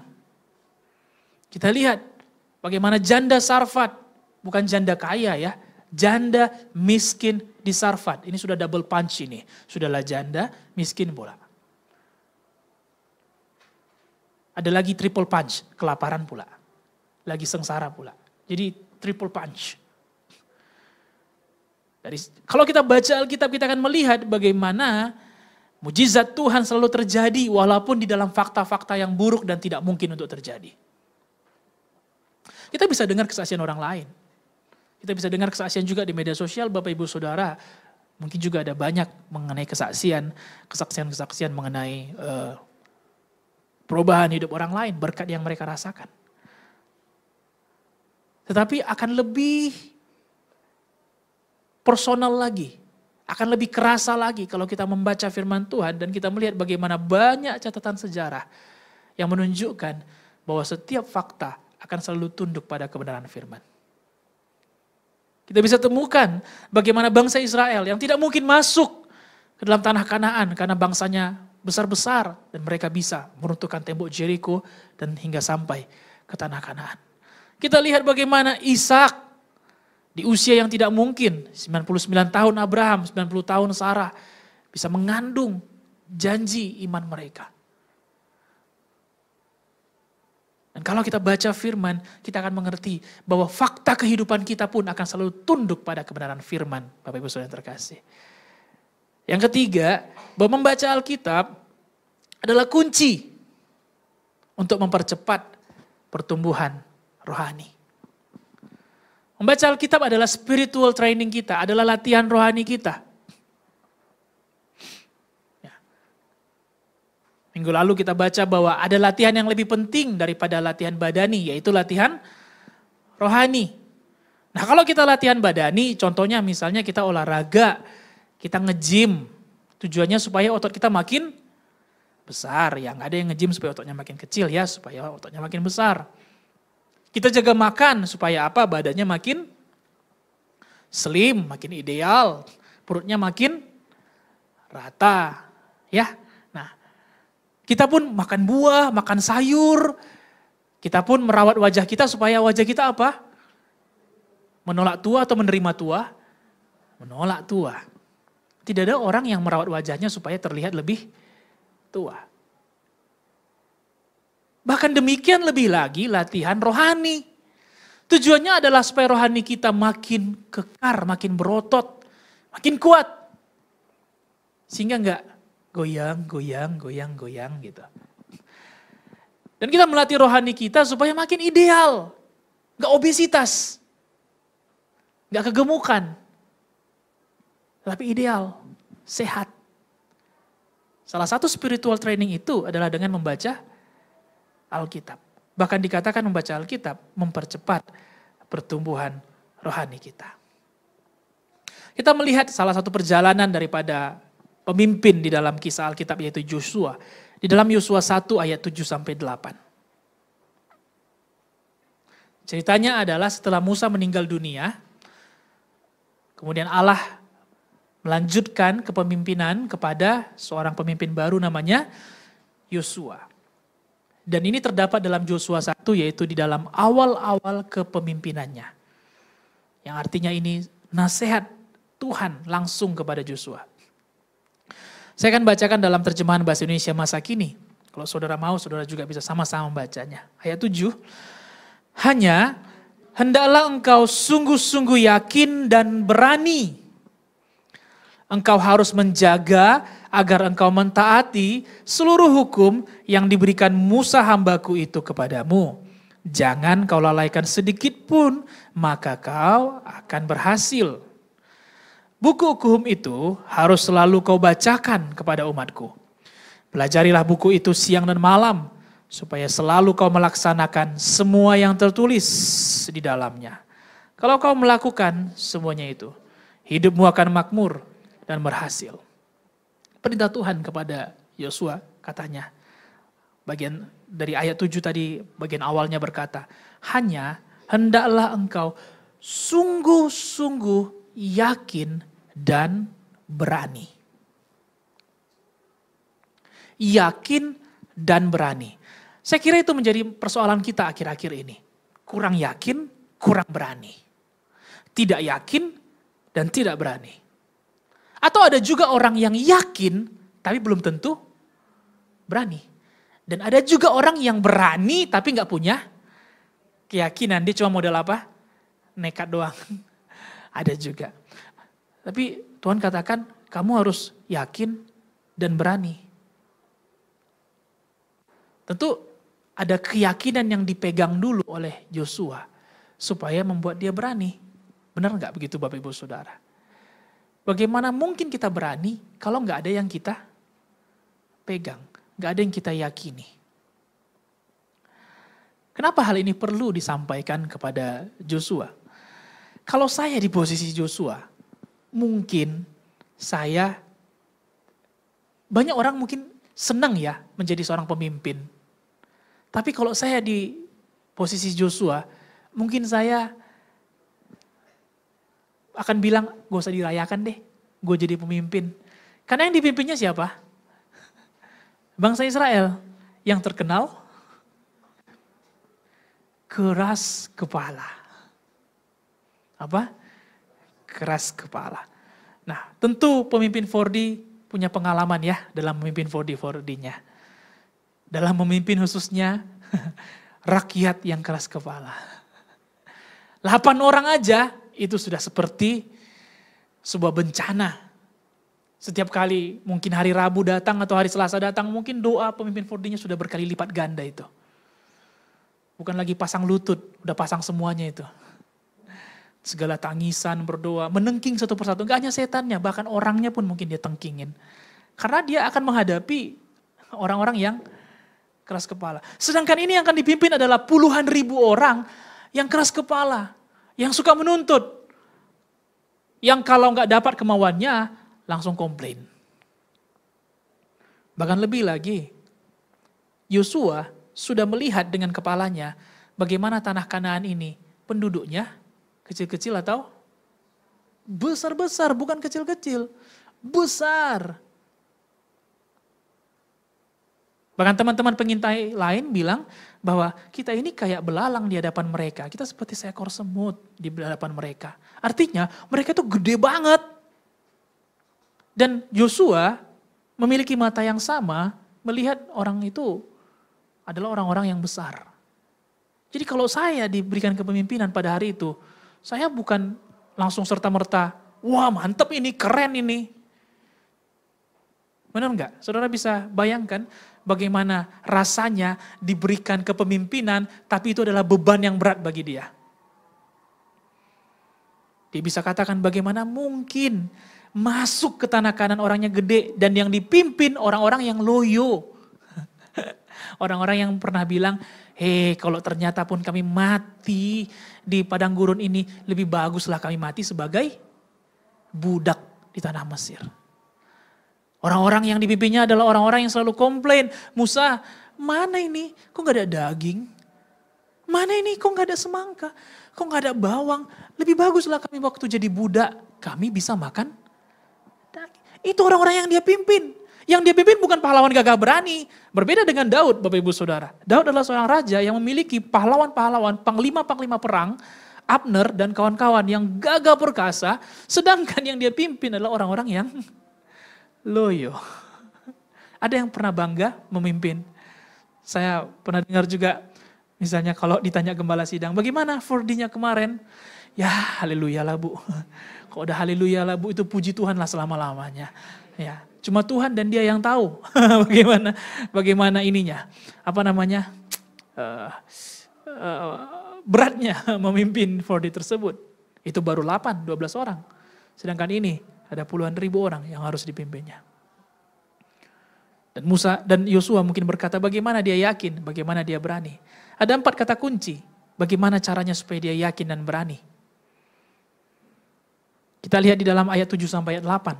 Kita lihat bagaimana janda Sarfat, bukan janda kaya ya, janda miskin di Sarfat. Ini sudah double punch ini, sudahlah janda, miskin pula. Ada lagi triple punch, kelaparan pula. Lagi sengsara pula. Jadi triple punch. Kalau kita baca Alkitab kita akan melihat bagaimana mujizat Tuhan selalu terjadi walaupun di dalam fakta-fakta yang buruk dan tidak mungkin untuk terjadi. Kita bisa dengar kesaksian orang lain. Kita bisa dengar kesaksian juga di media sosial Bapak Ibu Saudara. Mungkin juga ada banyak mengenai kesaksian mengenai perubahan hidup orang lain, berkat yang mereka rasakan. Tetapi akan lebih personal lagi, akan lebih kerasa lagi kalau kita membaca firman Tuhan dan kita melihat bagaimana banyak catatan sejarah yang menunjukkan bahwa setiap fakta akan selalu tunduk pada kebenaran firman. Kita bisa temukan bagaimana bangsa Israel yang tidak mungkin masuk ke dalam tanah Kanaan karena bangsanya besar-besar dan mereka bisa meruntuhkan tembok Jericho dan hingga sampai ke tanah Kanaan. Kita lihat bagaimana Ishak di usia yang tidak mungkin, 99 tahun Abraham, 90 tahun Sarah, bisa mengandung janji iman mereka. Dan kalau kita baca firman, kita akan mengerti bahwa fakta kehidupan kita pun akan selalu tunduk pada kebenaran firman, Bapak Ibu Saudara yang terkasih. Yang ketiga, bahwa membaca Alkitab adalah kunci untuk mempercepat pertumbuhan rohani. Membaca Alkitab adalah spiritual training kita, adalah latihan rohani kita. Minggu lalu kita baca bahwa ada latihan yang lebih penting daripada latihan badani, yaitu latihan rohani. Nah kalau kita latihan badani, contohnya misalnya kita olahraga, kita nge-gym, tujuannya supaya otot kita makin besar. Yang ada yang nge-gym supaya ototnya makin kecil ya, supaya ototnya makin besar. Kita jaga makan supaya apa? Badannya makin slim, makin ideal, perutnya makin rata, ya. Nah, kita pun makan buah, makan sayur, kita pun merawat wajah kita supaya wajah kita apa? Menolak tua atau menerima tua? Menolak tua. Tidak ada orang yang merawat wajahnya supaya terlihat lebih tua. Bahkan demikian lebih lagi latihan rohani. Tujuannya adalah supaya rohani kita makin kekar, makin berotot, makin kuat. Sehingga enggak goyang gitu. Dan kita melatih rohani kita supaya makin ideal. Enggak obesitas. Enggak kegemukan. Tapi ideal, sehat. Salah satu spiritual training itu adalah dengan membaca Alkitab. Bahkan dikatakan membaca Alkitab mempercepat pertumbuhan rohani kita. Kita melihat salah satu perjalanan daripada pemimpin di dalam kisah Alkitab yaitu Yosua. Di dalam Yosua 1 ayat 7-8. Ceritanya adalah setelah Musa meninggal dunia, kemudian Allah melanjutkan kepemimpinan kepada seorang pemimpin baru namanya Yosua. Dan ini terdapat dalam Yosua 1, yaitu di dalam awal-awal kepemimpinannya. Yang artinya ini nasihat Tuhan langsung kepada Yosua. Saya akan bacakan dalam terjemahan bahasa Indonesia masa kini. Kalau saudara mau, saudara juga bisa sama-sama membacanya. Ayat 7, hanya hendaklah engkau sungguh-sungguh yakin dan berani. Engkau harus menjaga agar engkau mentaati seluruh hukum yang diberikan Musa hambaku itu kepadamu. Jangan kau lalaikan sedikit pun, maka kau akan berhasil. Buku hukum itu harus selalu kau bacakan kepada umatku. Pelajarilah buku itu siang dan malam, supaya selalu kau melaksanakan semua yang tertulis di dalamnya. Kalau kau melakukan semuanya itu, hidupmu akan makmur dan berhasil. Perintah Tuhan kepada Yosua katanya, bagian dari ayat 7 tadi, bagian awalnya berkata, hanya hendaklah engkau sungguh-sungguh yakin dan berani. Yakin dan berani. Saya kira itu menjadi persoalan kita akhir-akhir ini. Kurang yakin, kurang berani. Tidak yakin dan tidak berani. Atau ada juga orang yang yakin tapi belum tentu berani. Dan ada juga orang yang berani tapi gak punya keyakinan. Dia cuma modal apa? Nekat doang. Ada juga. Tapi Tuhan katakan kamu harus yakin dan berani. Tentu ada keyakinan yang dipegang dulu oleh Yosua supaya membuat dia berani. Benar gak begitu Bapak Ibu Saudara? Bagaimana mungkin kita berani kalau gak ada yang kita pegang, gak ada yang kita yakini. Kenapa hal ini perlu disampaikan kepada Yosua? Kalau saya di posisi Yosua, mungkin banyak orang mungkin senang ya menjadi seorang pemimpin. Tapi kalau saya di posisi Yosua, mungkin saya akan bilang, gak usah dirayakan deh, gue jadi pemimpin. Karena yang dipimpinnya siapa? Bangsa Israel yang terkenal keras kepala. Apa? Keras kepala. Nah, tentu pemimpin 4D punya pengalaman ya dalam memimpin 4D-nya. Dalam memimpin khususnya rakyat yang keras kepala. 8 orang aja itu sudah seperti sebuah bencana. Setiap kali mungkin hari Rabu datang atau hari Selasa datang, mungkin doa pemimpin 4D-nya sudah berkali lipat ganda itu. Bukan lagi pasang lutut, udah pasang semuanya itu. Segala tangisan, berdoa, menengking satu persatu. Gak hanya setannya, bahkan orangnya pun mungkin dia tengkingin. Karena dia akan menghadapi orang-orang yang keras kepala. Sedangkan ini yang akan dipimpin adalah puluhan ribu orang yang keras kepala. Yang suka menuntut. Yang kalau gak dapat kemauannya, langsung komplain. Bahkan lebih lagi, Yosua sudah melihat dengan kepalanya bagaimana tanah Kanaan ini penduduknya kecil-kecil atau besar-besar, bukan kecil-kecil, besar. Bahkan teman-teman pengintai lain bilang bahwa kita ini kayak belalang di hadapan mereka. Kita seperti seekor semut di hadapan mereka. Artinya mereka itu gede banget. Dan Yosua memiliki mata yang sama melihat orang itu adalah orang-orang yang besar. Jadi kalau saya diberikan kepemimpinan pada hari itu, saya bukan langsung serta-merta, wah mantep ini, keren ini. Benar enggak? Saudara bisa bayangkan bagaimana rasanya diberikan kepemimpinan, tapi itu adalah beban yang berat bagi dia. Dia bisa katakan bagaimana mungkin masuk ke tanah Kanaan orangnya gede dan yang dipimpin orang-orang yang loyo. Orang-orang yang pernah bilang, kalau ternyata pun kami mati di padang gurun ini, lebih baguslah kami mati sebagai budak di tanah Mesir. Orang-orang yang dipimpinnya adalah orang-orang yang selalu komplain, Musa, mana ini? Kok gak ada daging? Mana ini? Kok gak ada semangka? Kok gak ada bawang? Lebih baguslah kami waktu jadi budak, kami bisa makan Itu orang-orang yang dia pimpin. Yang dia pimpin bukan pahlawan gagah berani. Berbeda dengan Daud, Bapak Ibu Saudara. Daud adalah seorang raja yang memiliki pahlawan-pahlawan, panglima-panglima perang, Abner dan kawan-kawan yang gagah perkasa, sedangkan yang dia pimpin adalah orang-orang yang loyo. Ada yang pernah bangga memimpin? Saya pernah dengar juga, misalnya kalau ditanya gembala sidang, bagaimana 4D-nya kemarin? Ya haleluya lah Bu. Kalau udah haleluya lah Bu, itu puji Tuhan lah selama-lamanya. Ya, cuma Tuhan dan dia yang tahu bagaimana ininya. Apa namanya? Beratnya memimpin 4D tersebut. Itu baru 12 orang. Sedangkan ini ada puluhan ribu orang yang harus dipimpinnya. Dan Musa dan Yosua mungkin berkata bagaimana dia yakin, bagaimana dia berani. Ada 4 kata kunci, bagaimana caranya supaya dia yakin dan berani. Kita lihat di dalam ayat 7 sampai ayat 8.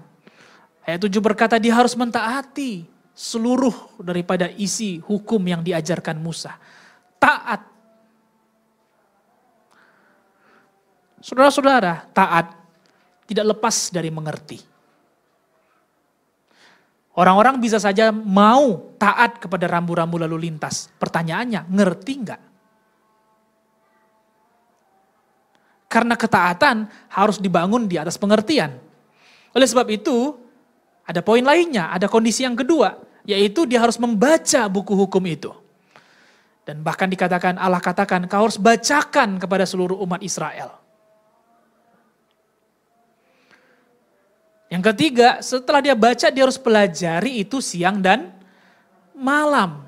Ayat 7 berkata dia harus mentaati seluruh daripada isi hukum yang diajarkan Musa. Taat. Saudara-saudara, taat tidak lepas dari mengerti. Orang-orang bisa saja mau taat kepada rambu-rambu lalu lintas. Pertanyaannya, ngerti enggak? Karena ketaatan harus dibangun di atas pengertian. Oleh sebab itu, ada poin lainnya, ada kondisi yang kedua, yaitu dia harus membaca buku hukum itu. Dan bahkan dikatakan, Allah katakan, kau harus bacakan kepada seluruh umat Israel. Yang ketiga, setelah dia baca, dia harus pelajari itu siang dan malam.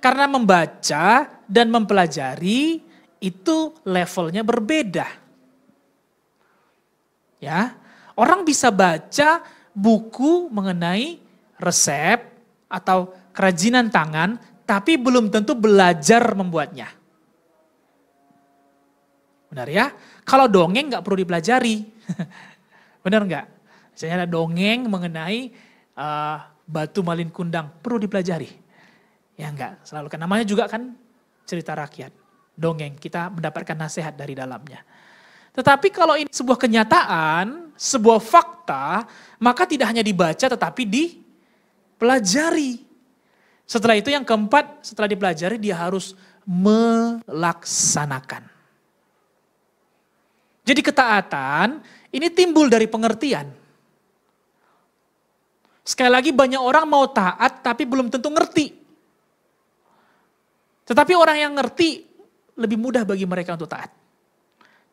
Karena membaca dan mempelajari itu levelnya berbeda. Ya, orang bisa baca buku mengenai resep atau kerajinan tangan, tapi belum tentu belajar membuatnya. Benar ya? Kalau dongeng nggak perlu dipelajari. Benar nggak? Misalnya ada dongeng mengenai batu malin kundang, perlu dipelajari. Ya enggak, selalu kan namanya juga kan cerita rakyat. Dongeng, kita mendapatkan nasihat dari dalamnya. Tetapi kalau ini sebuah kenyataan, sebuah fakta, maka tidak hanya dibaca tetapi dipelajari. Setelah itu yang keempat, setelah dipelajari dia harus melaksanakan. Jadi ketaatan ini timbul dari pengertian. Sekali lagi banyak orang mau taat tapi belum tentu ngerti. Tetapi orang yang ngerti lebih mudah bagi mereka untuk taat.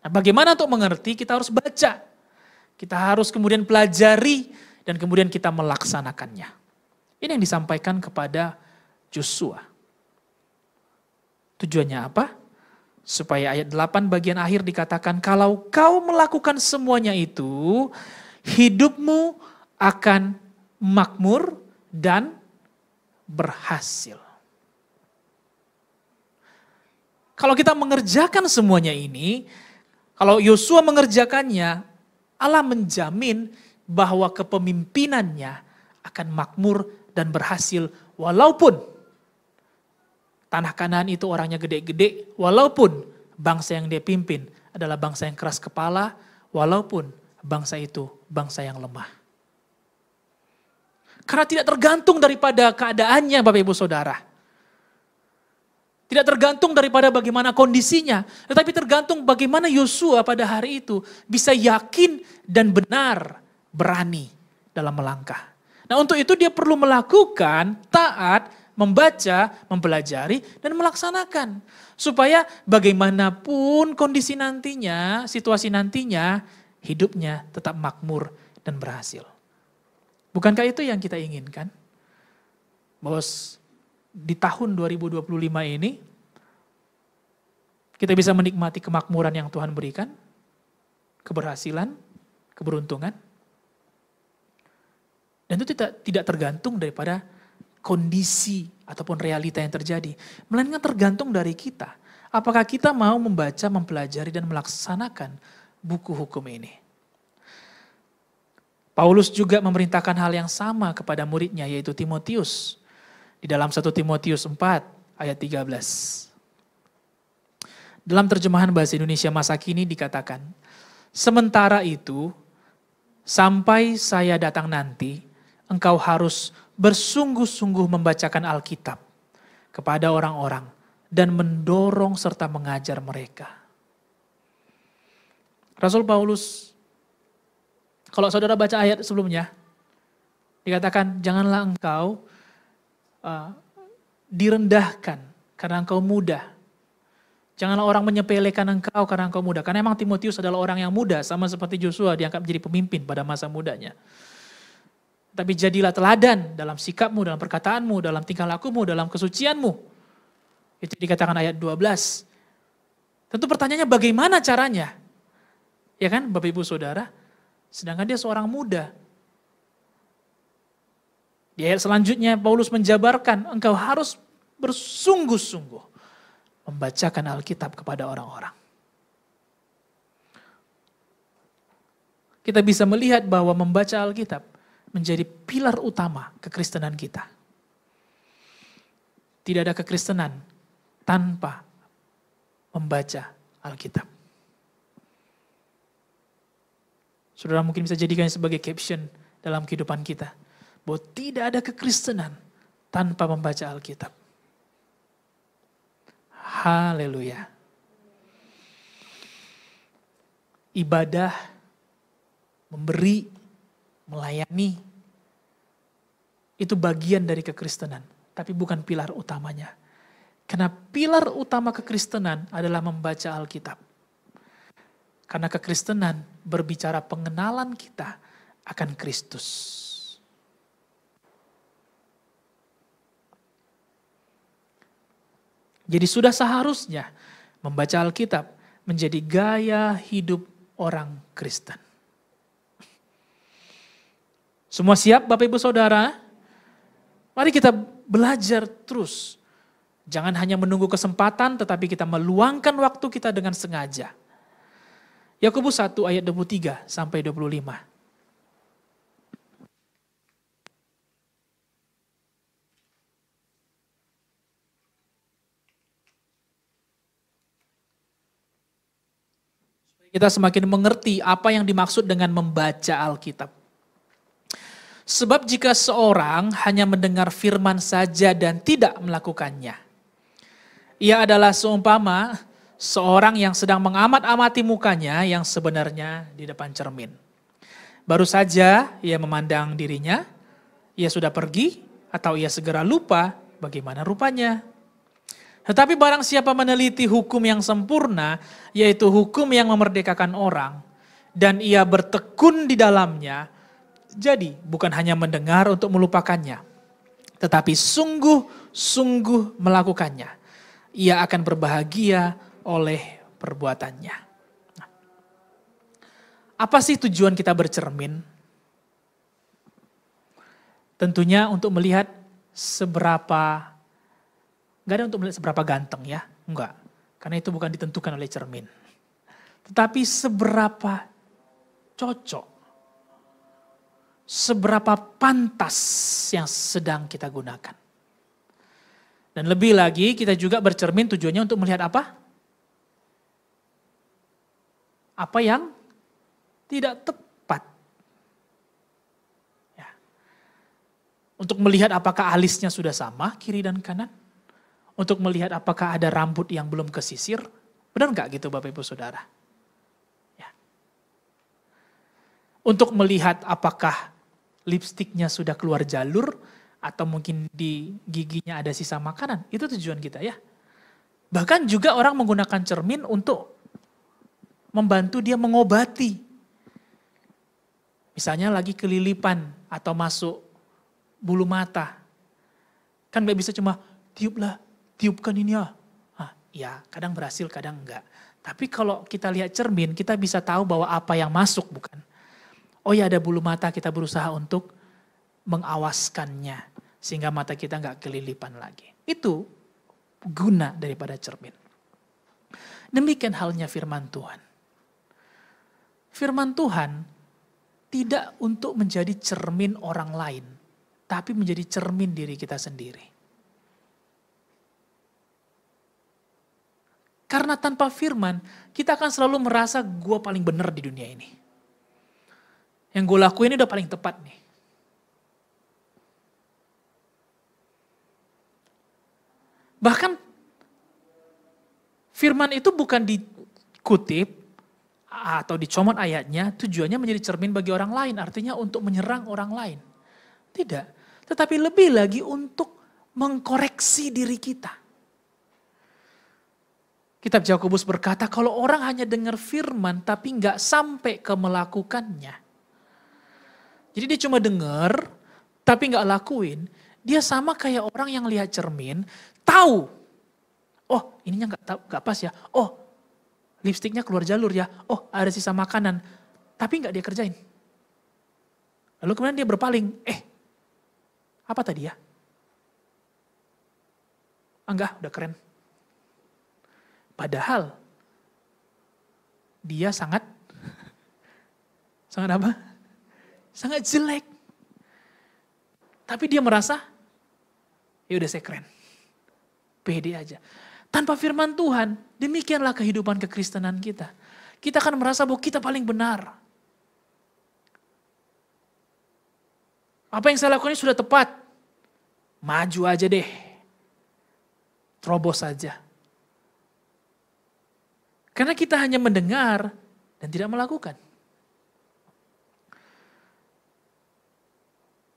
Nah, bagaimana untuk mengerti? Kita harus baca. Kita harus kemudian pelajari dan kemudian kita melaksanakannya. Ini yang disampaikan kepada Yosua. Tujuannya apa? Supaya ayat 8 bagian akhir dikatakan, kalau kau melakukan semuanya itu, hidupmu akan makmur dan berhasil. Kalau kita mengerjakan semuanya ini, kalau Yosua mengerjakannya, Allah menjamin bahwa kepemimpinannya akan makmur dan berhasil walaupun tanah Kanaan itu orangnya gede-gede, walaupun bangsa yang dia pimpin adalah bangsa yang keras kepala, walaupun bangsa itu bangsa yang lemah. Karena tidak tergantung daripada keadaannya Bapak Ibu Saudara. Tidak tergantung daripada bagaimana kondisinya. Tetapi tergantung bagaimana Yosua pada hari itu bisa yakin dan benar berani dalam melangkah. Nah untuk itu dia perlu melakukan taat, membaca, mempelajari dan melaksanakan. Supaya bagaimanapun kondisi nantinya, situasi nantinya, hidupnya tetap makmur dan berhasil. Bukankah itu yang kita inginkan? Bahwa di tahun 2025 ini, kita bisa menikmati kemakmuran yang Tuhan berikan, keberhasilan, keberuntungan. Dan itu tidak tergantung daripada kondisi ataupun realita yang terjadi. Melainkan tergantung dari kita. Apakah kita mau membaca, mempelajari, dan melaksanakan buku hukum ini. Paulus juga memerintahkan hal yang sama kepada muridnya yaitu Timotius. Di dalam 1 Timotius 4 ayat 13. Dalam terjemahan bahasa Indonesia masa kini dikatakan, sementara itu Sampai saya datang nanti, engkau harus bersungguh-sungguh membacakan Alkitab kepada orang-orang dan mendorong serta mengajar mereka. Rasul Paulus, kalau saudara baca ayat sebelumnya, dikatakan janganlah engkau direndahkan karena engkau muda. Janganlah orang menyepelekan engkau karena engkau muda. Karena memang Timotius adalah orang yang muda, sama seperti Joshua diangkat menjadi pemimpin pada masa mudanya. Tapi jadilah teladan dalam sikapmu, dalam perkataanmu, dalam tingkah lakumu, dalam kesucianmu. Itu dikatakan ayat 12. Tentu pertanyaannya bagaimana caranya? Ya kan Bapak Ibu Saudara? Sedangkan dia seorang muda. Di ayat selanjutnya Paulus menjabarkan engkau harus bersungguh-sungguh membacakan Alkitab kepada orang-orang. Kita bisa melihat bahwa membaca Alkitab menjadi pilar utama kekristenan kita. Tidak ada kekristenan tanpa membaca Alkitab. Saudara mungkin bisa jadikan sebagai caption dalam kehidupan kita. Bahwa tidak ada kekristenan tanpa membaca Alkitab. Haleluya. Ibadah, memberi, melayani, itu bagian dari kekristenan. Tapi bukan pilar utamanya. Karena pilar utama kekristenan adalah membaca Alkitab. Karena kekristenan berbicara pengenalan kita akan Kristus. Jadi sudah seharusnya membaca Alkitab menjadi gaya hidup orang Kristen. Semua siap Bapak Ibu Saudara? Mari kita belajar terus. Jangan hanya menunggu kesempatan tetapi kita meluangkan waktu kita dengan sengaja. Yakobus 1 ayat 23 sampai 25. Kita semakin mengerti apa yang dimaksud dengan membaca Alkitab. Sebab jika seorang hanya mendengar firman saja dan tidak melakukannya, ia adalah seumpama seorang yang sedang mengamat-amati mukanya yang sebenarnya di depan cermin. Baru saja ia memandang dirinya, ia sudah pergi atau ia segera lupa bagaimana rupanya. Tetapi barang siapa meneliti hukum yang sempurna, yaitu hukum yang memerdekakan orang, dan ia bertekun di dalamnya, jadi bukan hanya mendengar untuk melupakannya, tetapi sungguh-sungguh melakukannya. Ia akan berbahagia oleh perbuatannya. Nah, apa sih tujuan kita bercermin? Tentunya untuk melihat seberapa. Gak ada untuk melihat seberapa ganteng ya, enggak. Karena itu bukan ditentukan oleh cermin. Tetapi seberapa cocok, seberapa pantas yang sedang kita gunakan. Dan lebih lagi kita juga bercermin tujuannya untuk melihat apa? Apa yang tidak tepat. Ya. Untuk melihat apakah alisnya sudah sama kiri dan kanan. Untuk melihat apakah ada rambut yang belum kesisir. Benar nggak gitu Bapak Ibu Saudara? Ya. Untuk melihat apakah lipstiknya sudah keluar jalur. Atau mungkin di giginya ada sisa makanan. Itu tujuan kita ya. Bahkan juga orang menggunakan cermin untuk membantu dia mengobati. Misalnya lagi kelilipan atau masuk bulu mata. Kan nggak bisa cuma tiupkan ini ya. Ya kadang berhasil, kadang enggak. Tapi kalau kita lihat cermin, kita bisa tahu bahwa apa yang masuk bukan. Oh ya ada bulu mata, kita berusaha untuk mengawaskannya. Sehingga mata kita enggak kelilipan lagi. Itu guna daripada cermin. Demikian halnya firman Tuhan. Firman Tuhan tidak untuk menjadi cermin orang lain. Tapi menjadi cermin diri kita sendiri. Karena tanpa firman, kita akan selalu merasa gue paling benar di dunia ini. Yang gue lakuin ini udah paling tepat nih. Bahkan firman itu bukan dikutip atau dicomot ayatnya, tujuannya menjadi cermin bagi orang lain, artinya untuk menyerang orang lain. Tidak, tetapi lebih lagi untuk mengkoreksi diri kita. Kitab Yakobus berkata, kalau orang hanya dengar firman tapi nggak sampai ke melakukannya. Jadi dia cuma dengar tapi nggak lakuin. Dia sama kayak orang yang lihat cermin, tahu, oh ininya nggak pas ya, oh lipstiknya keluar jalur ya, oh ada sisa makanan, tapi nggak dia kerjain. Lalu kemudian dia berpaling, apa tadi ya? Enggak, udah keren. Padahal dia sangat apa? Sangat jelek. Tapi dia merasa, ya udah saya keren. Pede aja. Tanpa firman Tuhan, demikianlah kehidupan kekristenan kita. Kita akan merasa bahwa kita paling benar. Apa yang saya lakukan ini sudah tepat. Maju aja deh. Terobos saja. Karena kita hanya mendengar dan tidak melakukan.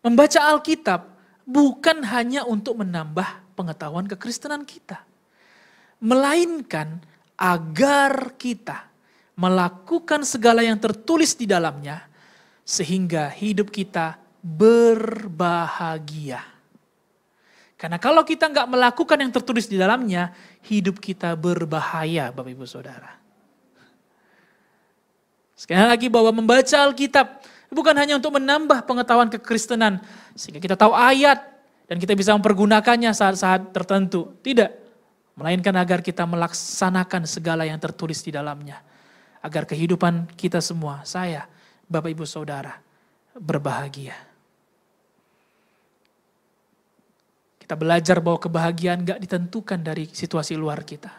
Membaca Alkitab bukan hanya untuk menambah pengetahuan kekristenan kita. Melainkan agar kita melakukan segala yang tertulis di dalamnya sehingga hidup kita berbahagia. Karena kalau kita nggak melakukan yang tertulis di dalamnya, hidup kita berbahaya, Bapak Ibu Saudara. Sekali lagi bahwa membaca Alkitab bukan hanya untuk menambah pengetahuan kekristenan, sehingga kita tahu ayat dan kita bisa mempergunakannya saat-saat tertentu. Tidak, melainkan agar kita melaksanakan segala yang tertulis di dalamnya. Agar kehidupan kita semua, saya, Bapak Ibu Saudara, berbahagia. Kita belajar bahwa kebahagiaan gak ditentukan dari situasi luar kita.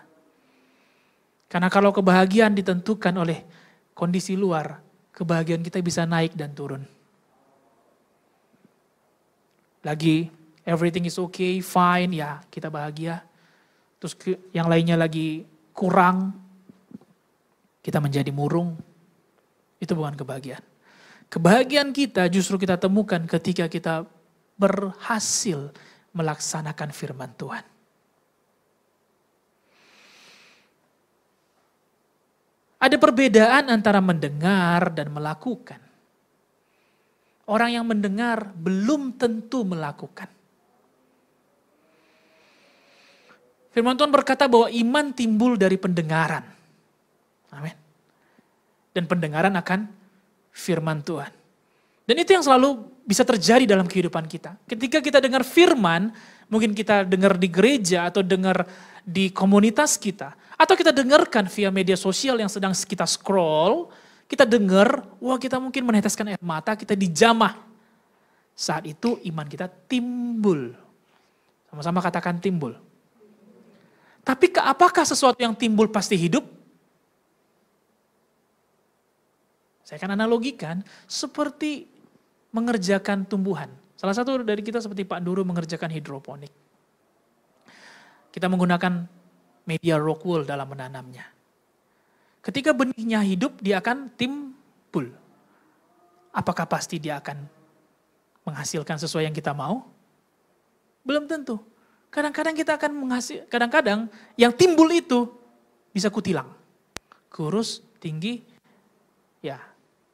Karena kalau kebahagiaan ditentukan oleh kondisi luar, kebahagiaan kita bisa naik dan turun. Lagi everything is okay, fine, ya kita bahagia. Terus yang lainnya lagi kurang, kita menjadi murung. Itu bukan kebahagiaan. Kebahagiaan kita justru kita temukan ketika kita berhasil melaksanakan firman Tuhan. Ada perbedaan antara mendengar dan melakukan. Orang yang mendengar belum tentu melakukan. Firman Tuhan berkata bahwa iman timbul dari pendengaran. Amin. Dan pendengaran akan firman Tuhan. Dan itu yang selalu bisa terjadi dalam kehidupan kita. Ketika kita dengar firman, mungkin kita dengar di gereja atau dengar di komunitas kita. Atau kita dengarkan via media sosial yang sedang kita scroll, kita dengar, wah kita mungkin meneteskan air mata, kita dijamah. Saat itu iman kita timbul. Sama-sama katakan timbul. Tapi apakah sesuatu yang timbul pasti hidup? Saya akan analogikan seperti mengerjakan tumbuhan. Salah satu dari kita seperti Pak Duru mengerjakan hidroponik. Kita menggunakan media rock wool dalam menanamnya. Ketika benihnya hidup, dia akan timbul. Apakah pasti dia akan menghasilkan sesuai yang kita mau? Belum tentu. Kadang-kadang kita akan kadang-kadang yang timbul itu bisa kutilang. Kurus, tinggi, ya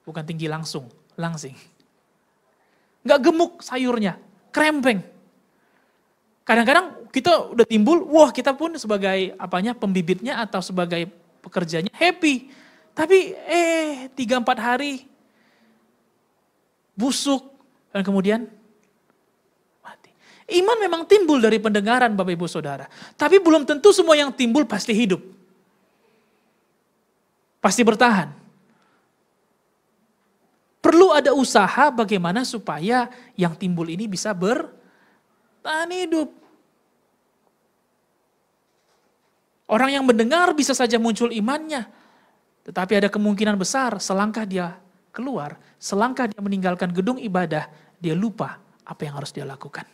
bukan tinggi langsing. Nggak gemuk sayurnya, krempeng. Kadang-kadang kita udah timbul, wah kita pun sebagai pembibitnya atau sebagai pekerjanya happy. Tapi 3-4 hari busuk dan kemudian mati. Iman memang timbul dari pendengaran Bapak Ibu Saudara. Tapi belum tentu semua yang timbul pasti hidup. Pasti bertahan. Perlu ada usaha bagaimana supaya yang timbul ini bisa bertahan hidup. Orang yang mendengar bisa saja muncul imannya. Tetapi ada kemungkinan besar selangkah dia keluar, selangkah dia meninggalkan gedung ibadah, dia lupa apa yang harus dia lakukan.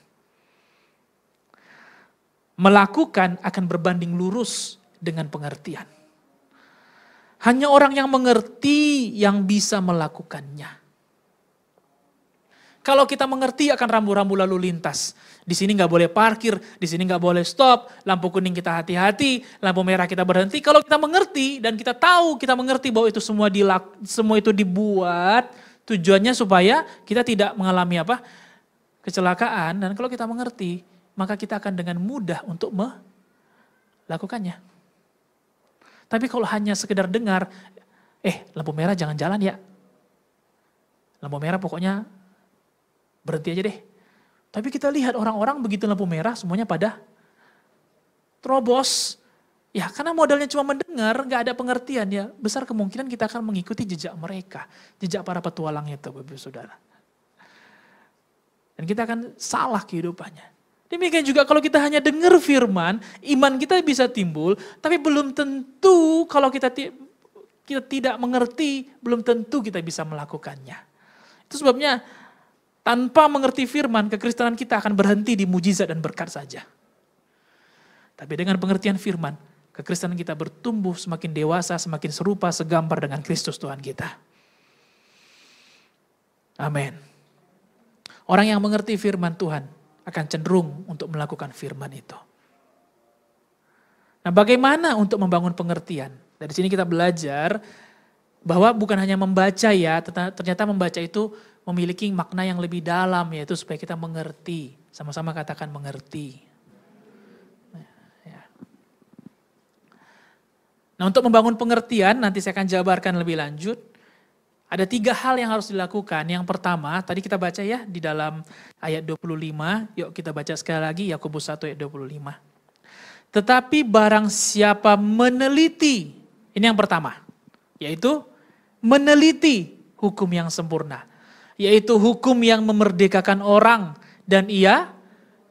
Melakukan akan berbanding lurus dengan pengertian. Hanya orang yang mengerti yang bisa melakukannya. Kalau kita mengerti akan rambu-rambu lalu lintas. Di sini nggak boleh parkir, di sini nggak boleh stop, lampu kuning kita hati-hati, lampu merah kita berhenti. Kalau kita mengerti dan kita tahu, kita mengerti bahwa itu semua itu dibuat tujuannya supaya kita tidak mengalami kecelakaan. Dan kalau kita mengerti, maka kita akan dengan mudah untuk melakukannya. Tapi kalau hanya sekedar dengar, lampu merah jangan jalan ya. Lampu merah pokoknya berhenti aja deh. Tapi kita lihat orang-orang begitu lampu merah semuanya pada terobos. Ya karena modalnya cuma mendengar, gak ada pengertian ya. Besar kemungkinan kita akan mengikuti jejak mereka. Jejak para petualang itu Bapak Saudara. Dan kita akan salah kehidupannya. Demikian juga kalau kita hanya dengar firman, iman kita bisa timbul. Tapi belum tentu kalau kita tidak mengerti, belum tentu kita bisa melakukannya. Itu sebabnya tanpa mengerti firman, kekristenan kita akan berhenti di mujizat dan berkat saja. Tapi dengan pengertian firman, kekristenan kita bertumbuh semakin dewasa, semakin serupa, segambar dengan Kristus Tuhan kita. Amin. Orang yang mengerti firman Tuhan akan cenderung untuk melakukan firman itu. Nah, bagaimana untuk membangun pengertian? Dari sini kita belajar bahwa bukan hanya membaca ya, ternyata membaca itu memiliki makna yang lebih dalam, yaitu supaya kita mengerti. Sama-sama katakan mengerti. Nah, untuk membangun pengertian, nanti saya akan jabarkan lebih lanjut. Ada 3 hal yang harus dilakukan. Yang pertama, tadi kita baca ya di dalam ayat 25. Yuk kita baca sekali lagi, Yakobus 1 ayat 25. Tetapi barang siapa meneliti, ini yang pertama, yaitu meneliti hukum yang sempurna. Yaitu hukum yang memerdekakan orang dan ia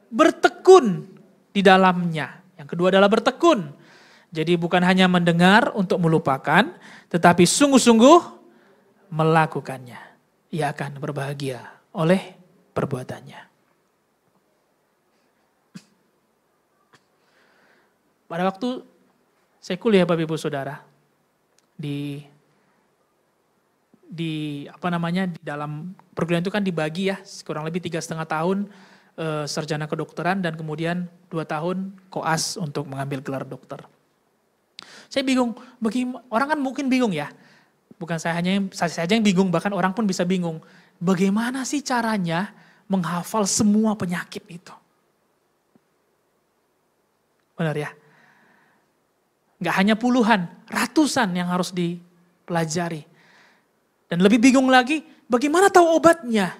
bertekun di dalamnya. Yang kedua adalah bertekun. Jadi bukan hanya mendengar untuk melupakan, tetapi sungguh-sungguh melakukannya. Ia akan berbahagia oleh perbuatannya. Pada waktu saya kuliah Bapak Ibu Saudara, di dalam perguruan itu kan dibagi ya, kurang lebih 3,5 tahun sarjana kedokteran dan kemudian 2 tahun koas untuk mengambil gelar dokter. Saya bingung, orang kan mungkin bingung ya, bukan saya saja yang bingung, bahkan orang pun bisa bingung. Bagaimana sih caranya menghafal semua penyakit itu? Benar ya? Gak hanya puluhan, ratusan yang harus dipelajari. Dan lebih bingung lagi, bagaimana tahu obatnya?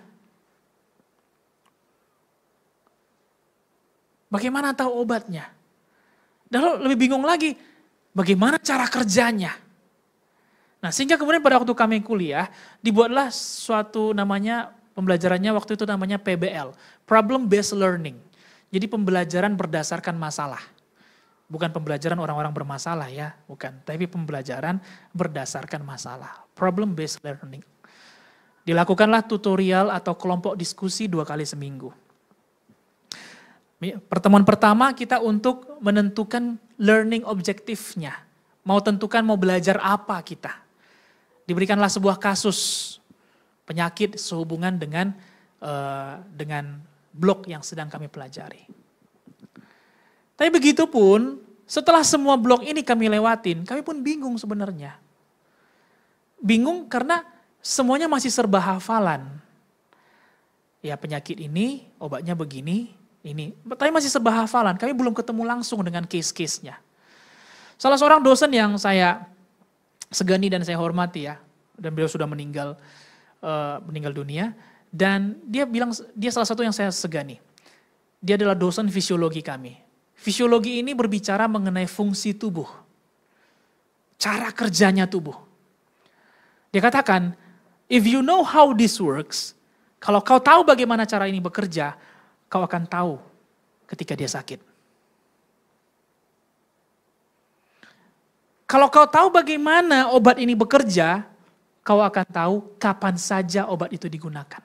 Bagaimana tahu obatnya? Dan lebih bingung lagi, bagaimana cara kerjanya? Nah, sehingga kemudian pada waktu kami kuliah, dibuatlah suatu pembelajarannya waktu itu namanya PBL, Problem Based Learning. Jadi pembelajaran berdasarkan masalah. Bukan pembelajaran orang-orang bermasalah ya, bukan. Tapi pembelajaran berdasarkan masalah. Problem based learning. Dilakukanlah tutorial atau kelompok diskusi 2 kali seminggu. Pertemuan pertama kita untuk menentukan learning objektifnya. Mau belajar apa kita. Diberikanlah sebuah kasus penyakit sehubungan dengan blok yang sedang kami pelajari. Tapi begitu pun, setelah semua blok ini kami lewatin, kami pun bingung sebenarnya. Bingung karena semuanya masih serba hafalan. Ya penyakit ini, obatnya begini, ini. Tapi masih serba hafalan, kami belum ketemu langsung dengan case-case-nya. Salah seorang dosen yang saya segani dan saya hormati ya, dan beliau sudah meninggal dunia, dan dia salah satu yang saya segani. Dia adalah dosen fisiologi kami. Fisiologi ini berbicara mengenai fungsi tubuh. Cara kerjanya tubuh. Dia katakan, if you know how this works, kalau kau tahu bagaimana cara ini bekerja, kau akan tahu ketika dia sakit. Kalau kau tahu bagaimana obat ini bekerja, kau akan tahu kapan saja obat itu digunakan.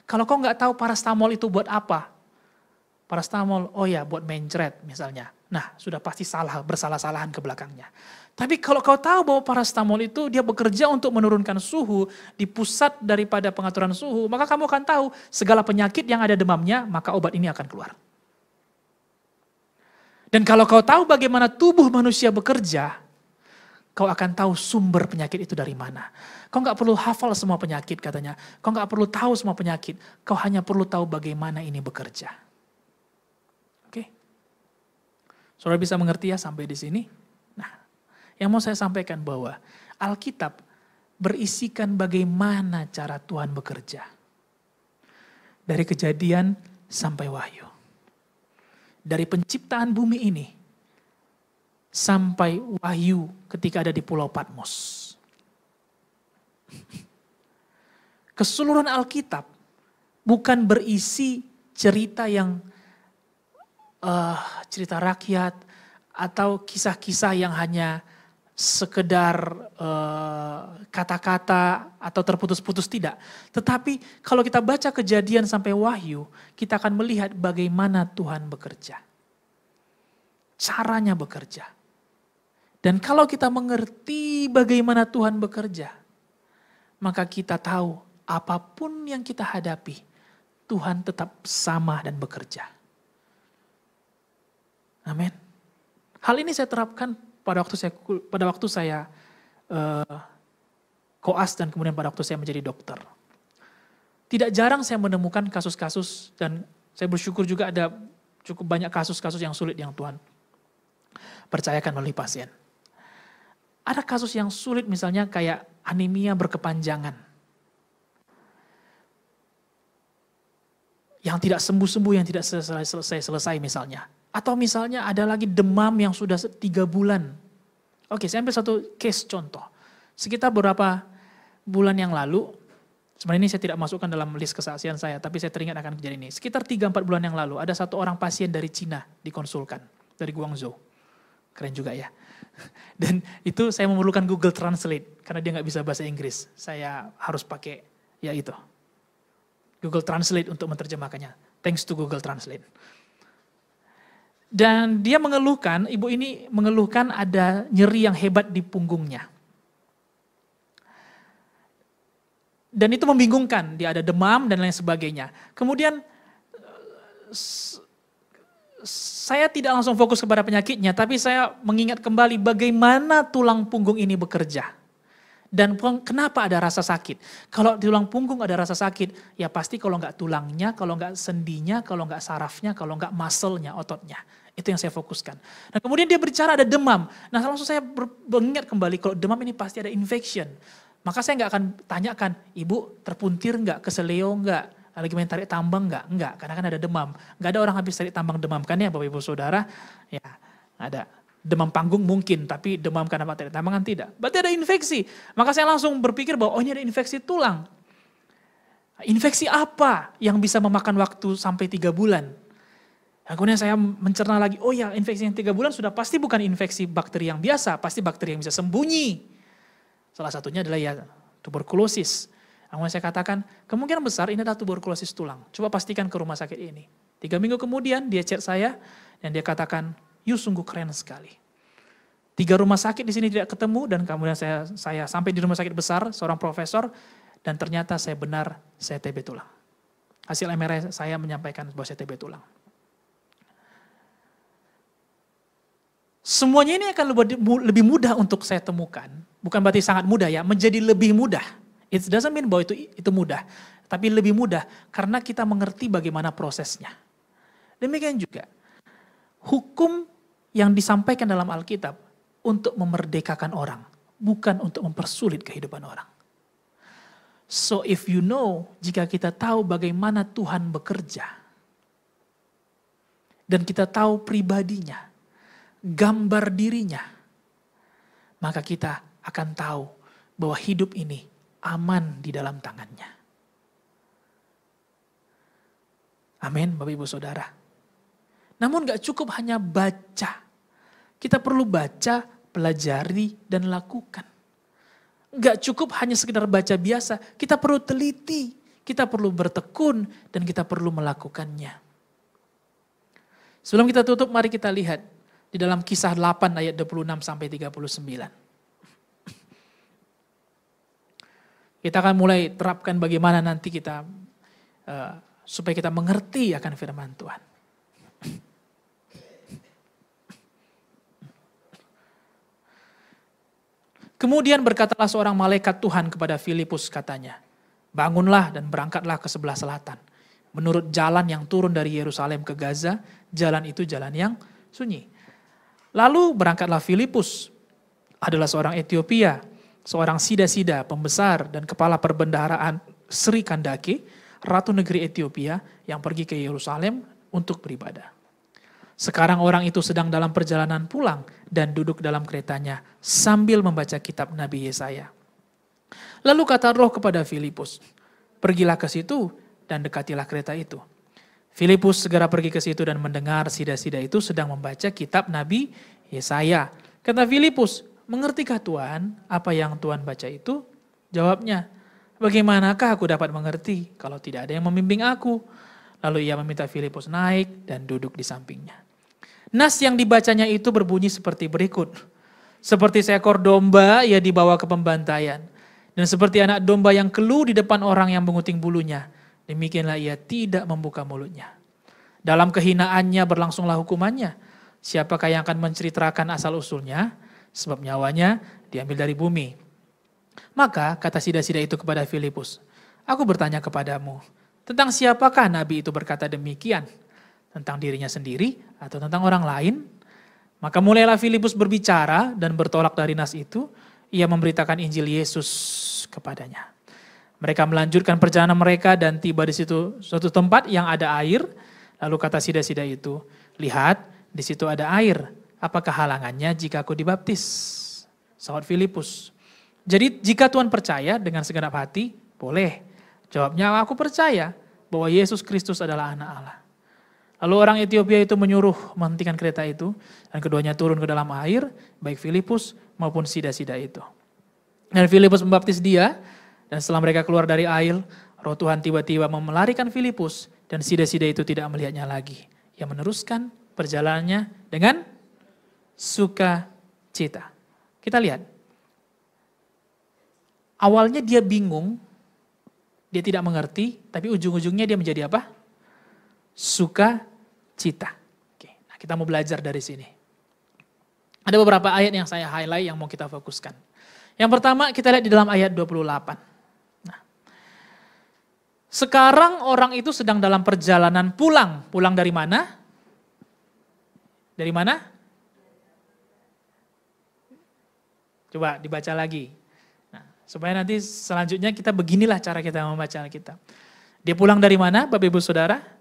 Kalau kau nggak tahu parastamol itu buat apa, parastamol, oh ya buat mencret misalnya. Nah sudah pasti salah, bersalah-salahan ke belakangnya. Tapi kalau kau tahu bahwa parastamol itu dia bekerja untuk menurunkan suhu di pusat daripada pengaturan suhu, maka kamu akan tahu segala penyakit yang ada demamnya, maka obat ini akan keluar. Dan kalau kau tahu bagaimana tubuh manusia bekerja, kau akan tahu sumber penyakit itu dari mana. Kau nggak perlu hafal semua penyakit katanya. Kau nggak perlu tahu semua penyakit. Kau hanya perlu tahu bagaimana ini bekerja. Oke? Saudara bisa mengerti ya sampai di sini? Nah, yang mau saya sampaikan bahwa Alkitab berisikan bagaimana cara Tuhan bekerja. Dari Kejadian sampai Wahyu. Dari penciptaan bumi ini sampai Wahyu ketika ada di Pulau Patmos. Keseluruhan Alkitab bukan berisi cerita yang cerita rakyat atau kisah-kisah yang hanya sekedar kata-kata atau terputus-putus, tidak. Tetapi kalau kita baca Kejadian sampai Wahyu, kita akan melihat bagaimana Tuhan bekerja. Caranya bekerja. Dan kalau kita mengerti bagaimana Tuhan bekerja, maka kita tahu apapun yang kita hadapi, Tuhan tetap sama dan bekerja. Amin. Hal ini saya terapkan pada waktu saya koas dan kemudian pada waktu saya menjadi dokter. Tidak jarang saya menemukan kasus-kasus dan saya bersyukur juga ada cukup banyak kasus-kasus yang sulit yang Tuhan percayakan melalui pasien. Ada kasus yang sulit misalnya kayak anemia berkepanjangan. Yang tidak sembuh-sembuh, yang tidak selesai misalnya. Atau misalnya ada lagi demam yang sudah 3 bulan. Oke, saya ambil satu case contoh. Sekitar beberapa bulan yang lalu, sebenarnya ini saya tidak masukkan dalam list kesaksian saya, tapi saya teringat akan kejadian ini. Sekitar 3-4 bulan yang lalu, ada satu orang pasien dari Cina dikonsulkan, dari Guangzhou. Keren juga ya. Dan itu saya memerlukan Google Translate, karena dia nggak bisa bahasa Inggris. Saya harus pakai, ya itu, Google Translate untuk menerjemahkannya. Thanks to Google Translate. Dan dia mengeluhkan, ibu ini mengeluhkan ada nyeri yang hebat di punggungnya. Dan itu membingungkan, dia ada demam dan lain sebagainya. Kemudian saya tidak langsung fokus kepada penyakitnya, tapi saya mengingat kembali bagaimana tulang punggung ini bekerja. Dan kenapa ada rasa sakit. Kalau di tulang punggung ada rasa sakit, ya pasti kalau nggak tulangnya, kalau nggak sendinya, kalau nggak sarafnya, kalau nggak muscle-nya, ototnya. Itu yang saya fokuskan. Nah kemudian dia berbicara ada demam. Nah langsung saya mengingat kembali kalau demam ini pasti ada infection. Maka saya nggak akan tanyakan, ibu terpuntir nggak, keseleo nggak, lagi main tarik tambang nggak? Enggak, karena kan ada demam. Nggak ada orang habis tarik tambang demam kan ya Bapak Ibu Saudara. Ya ada. Demam panggung mungkin, tapi demam karena tarik tambang kan tidak. Berarti ada infeksi. Maka saya langsung berpikir bahwa oh ini ada infeksi tulang. Infeksi apa yang bisa memakan waktu sampai 3 bulan? Nah, kemudian saya mencerna lagi, oh ya infeksi yang 3 bulan sudah pasti bukan infeksi bakteri yang biasa, pasti bakteri yang bisa sembunyi. Salah satunya adalah ya tuberkulosis. Kemudian saya katakan, kemungkinan besar ini adalah tuberkulosis tulang. Coba pastikan ke rumah sakit ini. 3 minggu kemudian dia chat saya dan dia katakan, you sungguh keren sekali. 3 rumah sakit di sini tidak ketemu dan kemudian saya sampai di rumah sakit besar, seorang profesor, dan ternyata saya benar, saya TB tulang. Hasil MRI saya menyampaikan bahwa saya TB tulang. Semuanya ini akan lebih mudah untuk saya temukan. Bukan berarti sangat mudah ya, menjadi lebih mudah. It doesn't mean bahwa itu mudah. Tapi lebih mudah karena kita mengerti bagaimana prosesnya. Demikian juga, hukum yang disampaikan dalam Alkitab untuk memerdekakan orang. Bukan untuk mempersulit kehidupan orang. So if you know, jika kita tahu bagaimana Tuhan bekerja. Dan kita tahu pribadinya. Gambar dirinya, maka kita akan tahu bahwa hidup ini aman di dalam tangannya. Amin, Bapak Ibu Saudara. Namun gak cukup hanya baca. Kita perlu baca, pelajari, dan lakukan. Nggak cukup hanya sekedar baca biasa, kita perlu teliti, kita perlu bertekun, dan kita perlu melakukannya. Sebelum kita tutup, mari kita lihat di dalam Kisah 8 ayat 26 sampai 39. Kita akan mulai terapkan bagaimana nanti kita supaya kita mengerti akan firman Tuhan. Kemudian berkatalah seorang malaikat Tuhan kepada Filipus, katanya, bangunlah dan berangkatlah ke sebelah selatan. Menurut jalan yang turun dari Yerusalem ke Gaza, jalan itu jalan yang sunyi. Lalu berangkatlah Filipus, adalah seorang Etiopia, seorang sida-sida, pembesar dan kepala perbendaharaan Sri Kandake, ratu negeri Etiopia yang pergi ke Yerusalem untuk beribadah. Sekarang orang itu sedang dalam perjalanan pulang dan duduk dalam keretanya sambil membaca kitab Nabi Yesaya. Lalu kata Roh kepada Filipus, pergilah ke situ dan dekatilah kereta itu. Filipus segera pergi ke situ dan mendengar sida-sida itu sedang membaca kitab Nabi Yesaya. Kata Filipus, mengertikah Tuhan apa yang Tuhan baca itu? Jawabnya, bagaimanakah aku dapat mengerti kalau tidak ada yang membimbing aku? Lalu ia meminta Filipus naik dan duduk di sampingnya. Nas yang dibacanya itu berbunyi seperti berikut. Seperti seekor domba ia dibawa ke pembantaian. Dan seperti anak domba yang keluh di depan orang yang menguting bulunya. Demikianlah ia tidak membuka mulutnya. Dalam kehinaannya berlangsunglah hukumannya. Siapakah yang akan menceritakan asal-usulnya? Sebab nyawanya diambil dari bumi. Maka kata sida-sida itu kepada Filipus, aku bertanya kepadamu, tentang siapakah nabi itu berkata demikian? Tentang dirinya sendiri atau tentang orang lain? Maka mulailah Filipus berbicara dan bertolak dari nas itu, ia memberitakan Injil Yesus kepadanya. Mereka melanjutkan perjalanan mereka dan tiba di situ suatu tempat yang ada air. Lalu kata sida-sida itu, lihat di situ ada air. Apakah halangannya jika aku dibaptis? Sahut Filipus. Jadi jika Tuhan percaya dengan segenap hati, boleh. Jawabnya, aku percaya bahwa Yesus Kristus adalah anak Allah. Lalu orang Etiopia itu menyuruh menghentikan kereta itu, dan keduanya turun ke dalam air, baik Filipus maupun sida-sida itu. Dan Filipus membaptis dia, dan setelah mereka keluar dari air, Roh Tuhan tiba-tiba melarikan Filipus, dan sida-sida itu tidak melihatnya lagi. Ia meneruskan perjalanannya dengan sukacita. Kita lihat. Awalnya dia bingung, dia tidak mengerti, tapi ujung-ujungnya dia menjadi apa? Sukacita. Oke, nah kita mau belajar dari sini. Ada beberapa ayat yang saya highlight yang mau kita fokuskan. Yang pertama kita lihat di dalam ayat 28. Nah, sekarang orang itu sedang dalam perjalanan pulang. Pulang dari mana? Dari mana? Coba dibaca lagi. Nah, supaya nanti selanjutnya kita beginilah cara kita membaca Alkitab. Dia pulang dari mana Bapak Ibu Saudara?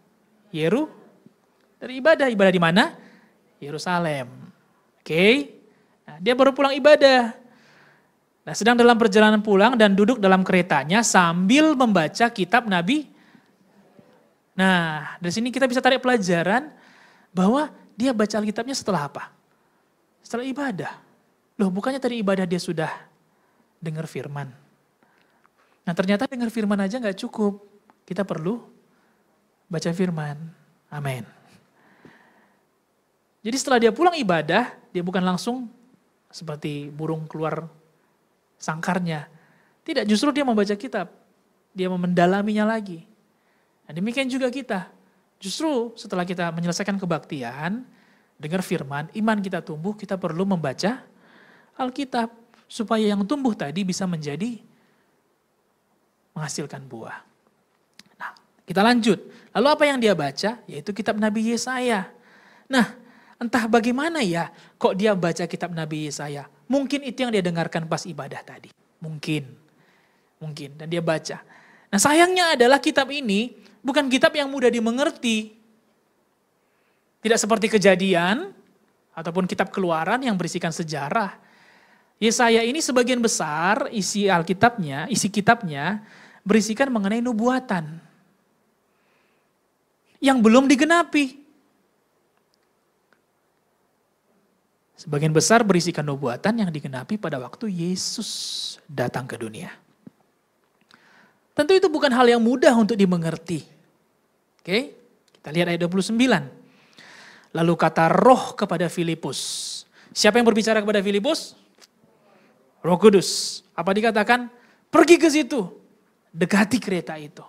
Dari ibadah di mana? Yerusalem. Oke. Nah, dia baru pulang ibadah. Nah, sedang dalam perjalanan pulang dan duduk dalam keretanya sambil membaca kitab Nabi. Nah, dari sini kita bisa tarik pelajaran bahwa dia baca Alkitabnya setelah apa? Setelah ibadah. Loh, bukannya tadi ibadah dia sudah dengar firman. Nah, ternyata dengar firman aja gak cukup. Kita perlu baca firman. Amin. Jadi setelah dia pulang ibadah, dia bukan langsung seperti burung keluar sangkarnya. Tidak, justru dia membaca kitab. Dia mendalaminya lagi. Nah, demikian juga kita. Justru setelah kita menyelesaikan kebaktian, dengar firman, iman kita tumbuh, kita perlu membaca Alkitab. Supaya yang tumbuh tadi bisa menjadi menghasilkan buah. Nah, kita lanjut. Lalu apa yang dia baca? Yaitu kitab Nabi Yesaya. Nah, entah bagaimana ya kok dia baca kitab Nabi Yesaya. Mungkin itu yang dia dengarkan pas ibadah tadi. Mungkin. Dan dia baca. Nah, sayangnya adalah kitab ini bukan kitab yang mudah dimengerti. Tidak seperti Kejadian ataupun kitab Keluaran yang berisikan sejarah. Yesaya ini sebagian besar isi Alkitabnya, isi kitabnya berisikan mengenai nubuatan yang belum digenapi. Sebagian besar berisikan nubuatan yang digenapi pada waktu Yesus datang ke dunia. Tentu itu bukan hal yang mudah untuk dimengerti. Oke, kita lihat ayat 29. Lalu kata Roh kepada Filipus. Siapa yang berbicara kepada Filipus? Roh Kudus. Apa dikatakan? Pergi ke situ, dekati kereta itu.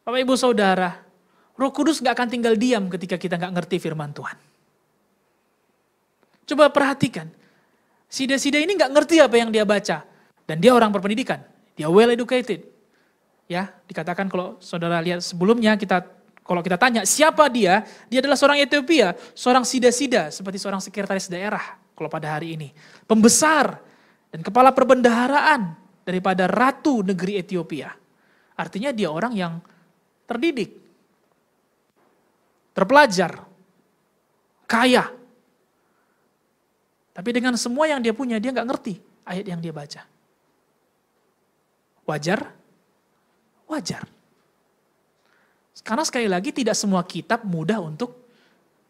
Bapak Ibu Saudara, Roh Kudus gak akan tinggal diam ketika kita gak ngerti firman Tuhan. Coba perhatikan, Sida-Sida ini gak ngerti apa yang dia baca. Dan dia orang berpendidikan, dia well educated. Ya, dikatakan kalau saudara lihat sebelumnya kalau kita tanya siapa dia adalah seorang Ethiopia, seorang Sida-Sida seperti seorang sekretaris daerah kalau pada hari ini. Pembesar dan kepala perbendaharaan daripada ratu negeri Ethiopia. Artinya dia orang yang terdidik, terpelajar, kaya. Tapi dengan semua yang dia punya, dia gak ngerti ayat yang dia baca. Wajar? Wajar. Karena sekali lagi tidak semua kitab mudah untuk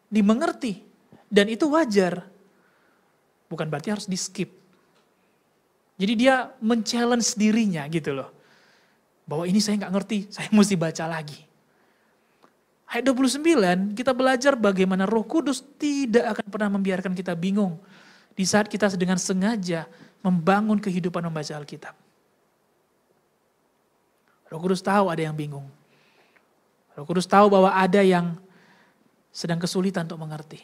dimengerti. Dan itu wajar. Bukan berarti harus di skip. Jadi dia men-challenge dirinya gitu loh. Bahwa ini saya gak ngerti, saya mesti baca lagi. Ayat 29 kita belajar bagaimana Roh Kudus tidak akan pernah membiarkan kita bingung. Di saat kita dengan sengaja membangun kehidupan membaca Alkitab. Roh Kudus tahu ada yang bingung. Roh Kudus tahu bahwa ada yang sedang kesulitan untuk mengerti.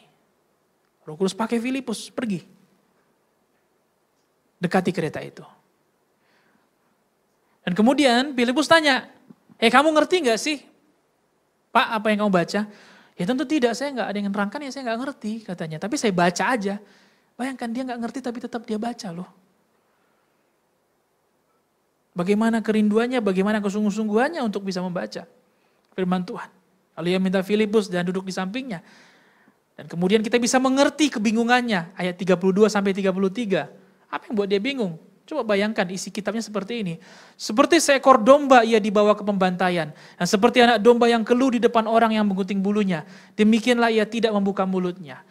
Roh Kudus pakai Filipus, pergi. Dekati kereta itu. Dan kemudian Filipus tanya, kamu ngerti gak sih? Pak, apa yang kamu baca? Ya tentu tidak, saya gak ada yang nerangkan, ya saya gak ngerti katanya. Tapi saya baca aja. Bayangkan dia gak ngerti tapi tetap dia baca loh. Bagaimana kerinduannya, bagaimana kesungguh-sungguhannya untuk bisa membaca firman Tuhan. Lalu ia minta Filipus dan duduk di sampingnya. Dan kemudian kita bisa mengerti kebingungannya. Ayat 32 sampai 33. Apa yang buat dia bingung? Coba bayangkan isi kitabnya seperti ini. Seperti seekor domba ia dibawa ke pembantaian. Dan seperti anak domba yang keluh di depan orang yang menggunting bulunya. Demikianlah ia tidak membuka mulutnya.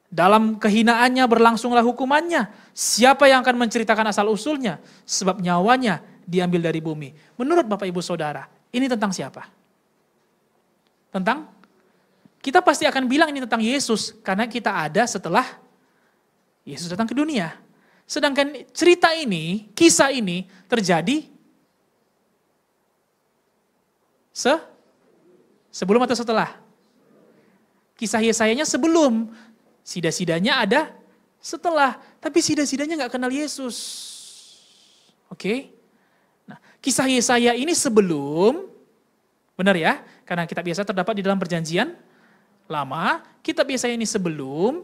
Dalam kehinaannya berlangsunglah hukumannya. Siapa yang akan menceritakan asal usulnya? Sebab nyawanya diambil dari bumi. Menurut Bapak Ibu Saudara, ini tentang siapa? Tentang? Kita pasti akan bilang ini tentang Yesus. Karena kita ada setelah Yesus datang ke dunia. Sedangkan cerita ini, kisah ini terjadi sebelum atau setelah? Kisah Yesayanya sebelum. Sida-sidanya ada setelah, tapi sida-sidanya gak kenal Yesus. Oke? Nah, kisah Yesaya ini sebelum, benar ya? Karena kitab Yesaya terdapat di dalam perjanjian lama, kitab Yesaya ini sebelum,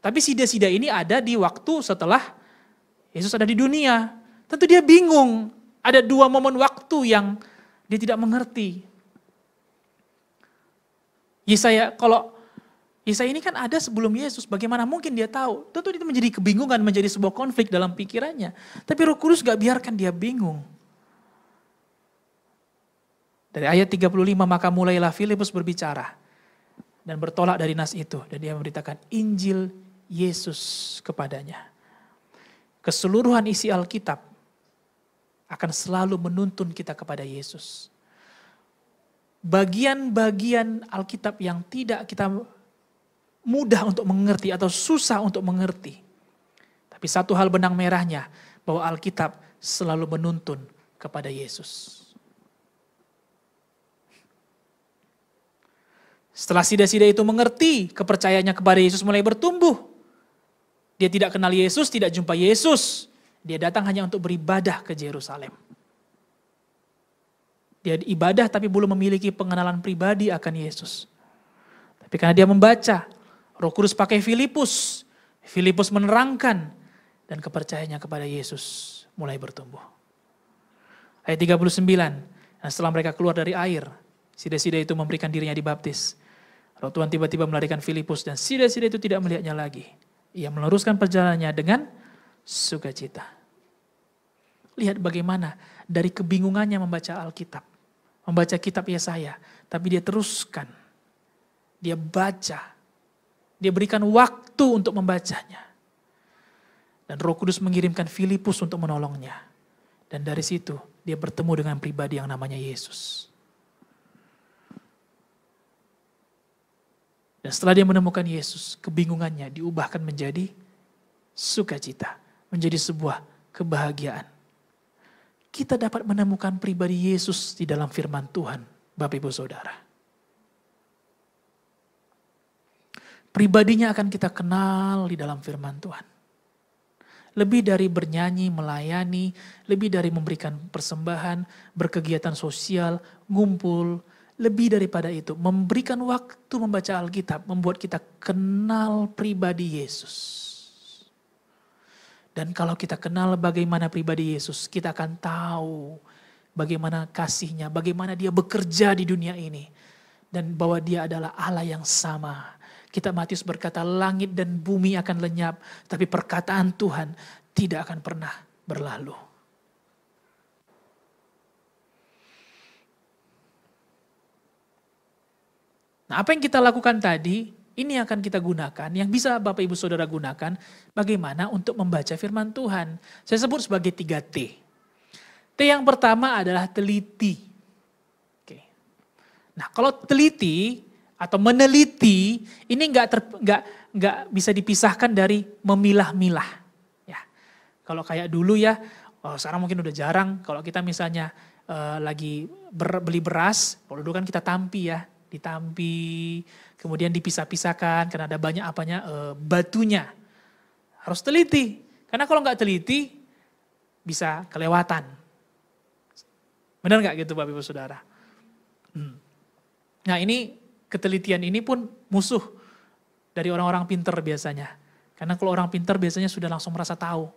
tapi sida-sida ini ada di waktu setelah Yesus ada di dunia. Tentu dia bingung, ada dua momen waktu yang dia tidak mengerti. Yesaya ini kan ada sebelum Yesus, bagaimana mungkin dia tahu? Tentu itu menjadi kebingungan, menjadi sebuah konflik dalam pikirannya. Tapi Roh Kudus gak biarkan dia bingung. Dari ayat 35, maka mulailah Filipus berbicara. Dan bertolak dari nas itu. Dan dia memberitakan Injil Yesus kepadanya. Keseluruhan isi Alkitab akan selalu menuntun kita kepada Yesus. Bagian-bagian Alkitab yang tidak kita mudah untuk mengerti atau susah untuk mengerti. Tapi satu hal benang merahnya, bahwa Alkitab selalu menuntun kepada Yesus. Setelah sida-sida itu mengerti, kepercayaannya kepada Yesus mulai bertumbuh. Dia tidak kenal Yesus, tidak jumpa Yesus. Dia datang hanya untuk beribadah ke Yerusalem. Dia ibadah tapi belum memiliki pengenalan pribadi akan Yesus. Tapi karena dia membaca, Roh Kudus pakai Filipus. Filipus menerangkan dan kepercayaannya kepada Yesus mulai bertumbuh. Ayat 39, dan setelah mereka keluar dari air, sida-sida itu memberikan dirinya dibaptis. Roh Tuhan tiba-tiba melarikan Filipus dan sida-sida itu tidak melihatnya lagi. Ia meneruskan perjalanannya dengan sukacita. Lihat bagaimana dari kebingungannya membaca Alkitab, membaca kitab Yesaya, tapi dia teruskan Dia baca. Dia berikan waktu untuk membacanya. Dan Roh Kudus mengirimkan Filipus untuk menolongnya. Dan dari situ dia bertemu dengan pribadi yang namanya Yesus. Dan setelah dia menemukan Yesus, kebingungannya diubahkan menjadi sukacita. Menjadi sebuah kebahagiaan. Kita dapat menemukan pribadi Yesus di dalam firman Tuhan, Bapak Ibu Saudara. Pribadinya akan kita kenal di dalam firman Tuhan. Lebih dari bernyanyi, melayani, lebih dari memberikan persembahan, berkegiatan sosial, ngumpul. Lebih daripada itu, memberikan waktu membaca Alkitab, membuat kita kenal pribadi Yesus. Dan kalau kita kenal bagaimana pribadi Yesus, kita akan tahu bagaimana kasih-Nya, bagaimana Dia bekerja di dunia ini. Dan bahwa Dia adalah Allah yang sama. Kitab Matius berkata langit dan bumi akan lenyap, tapi perkataan Tuhan tidak akan pernah berlalu. Nah, apa yang kita lakukan tadi, ini akan kita gunakan, yang bisa Bapak Ibu Saudara gunakan, bagaimana untuk membaca firman Tuhan. Saya sebut sebagai 3T. T yang pertama adalah teliti. Oke. Nah, kalau teliti, atau meneliti, ini nggak bisa dipisahkan dari memilah-milah. Ya, kalau kayak dulu ya, sekarang mungkin udah jarang. Kalau kita misalnya lagi beli beras, kalau dulu kan kita tampi ya, ditampi, kemudian dipisah-pisahkan karena ada banyak batunya. Harus teliti, karena kalau nggak teliti bisa kelewatan. Benar nggak gitu Bapak Ibu Saudara? Nah ini ketelitian ini pun musuh dari orang-orang pinter biasanya. Karena kalau orang pinter biasanya sudah langsung merasa tahu.